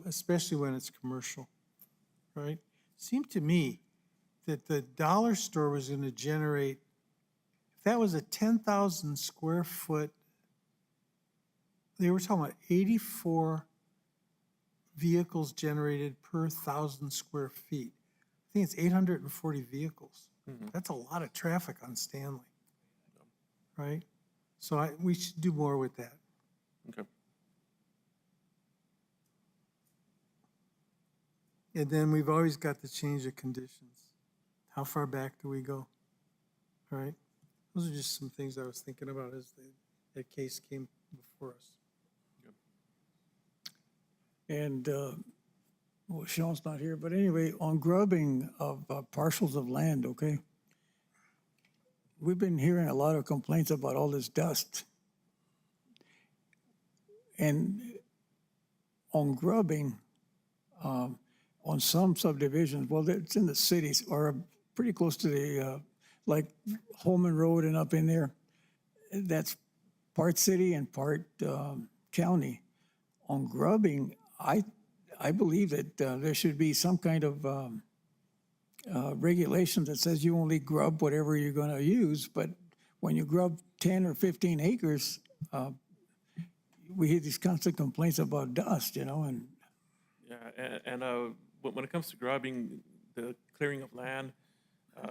Especially when it's commercial, right? Seemed to me that the dollar store was going to generate, if that was a 10,000 square foot, they were talking about 84 vehicles generated per 1,000 square feet. I think it's 840 vehicles. That's a lot of traffic on Stanley. Right? So we should do more with that. Okay. And then we've always got the change of conditions. How far back do we go? All right? Those are just some things I was thinking about as that case came before us. And, well, Sean's not here, but anyway, on grubbing of parcels of land, okay? We've been hearing a lot of complaints about all this dust. And on grubbing, on some subdivisions, well, it's in the cities or pretty close to the, like Holman Road and up in there, that's part city and part county. On grubbing, I believe that there should be some kind of regulation that says you only grub whatever you're going to use, but when you grub 10 or 15 acres, we hear these constant complaints about dust, you know, and Yeah, and when it comes to grubbing, the clearing of land,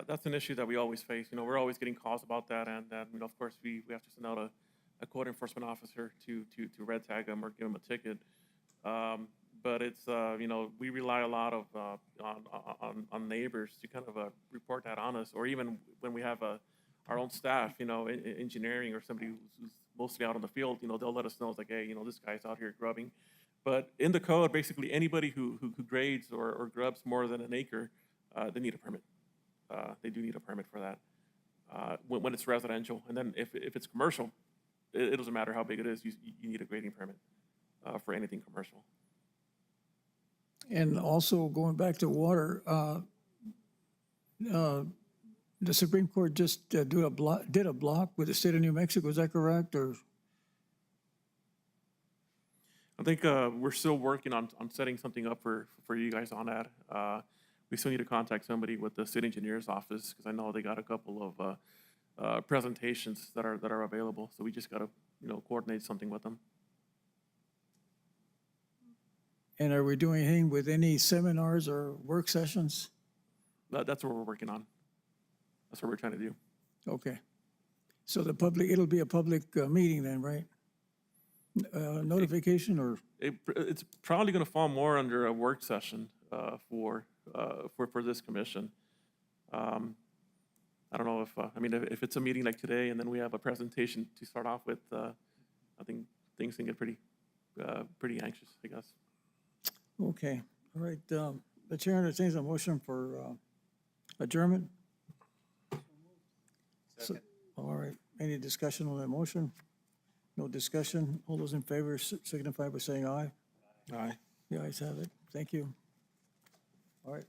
that's an issue that we always face. You know, we're always getting calls about that, and you know, of course, we have to send out a code enforcement officer to red tag them or give them a ticket. But it's you know, we rely a lot of on neighbors to kind of report that on us, or even when we have our own staff, you know, engineering or somebody who's mostly out on the field, you know, they'll let us know, it's like, hey, you know, this guy's out here grubbing. But in the code, basically anybody who grades or grubs more than an acre, they need a permit. They do need a permit for that when it's residential. And then if it's commercial, it doesn't matter how big it is, you need a grading permit for anything commercial. And also going back to water, the Supreme Court just did a block with the state of New Mexico, is that correct? Or I think we're still working on setting something up for you guys on that. We still need to contact somebody with the city engineer's office, because I know they got a couple of presentations that are available. So we just got to, you know, coordinate something with them. and are we doing anything with any seminars or work sessions? That's what we're working on. That's what we're trying to do. Okay. So it'll be a public meeting then, right? Notification or? It's probably going to fall more under a work session for this commission. I don't know if, I mean, if it's a meeting like today and then we have a presentation to start off with, I think things can get pretty anxious, I guess. Okay, all right. The chair entertains a motion for adjournment. Second. All right, any discussion on that motion? No discussion. All those in favor signify by saying aye. Aye. The ayes have it. Thank you. All right.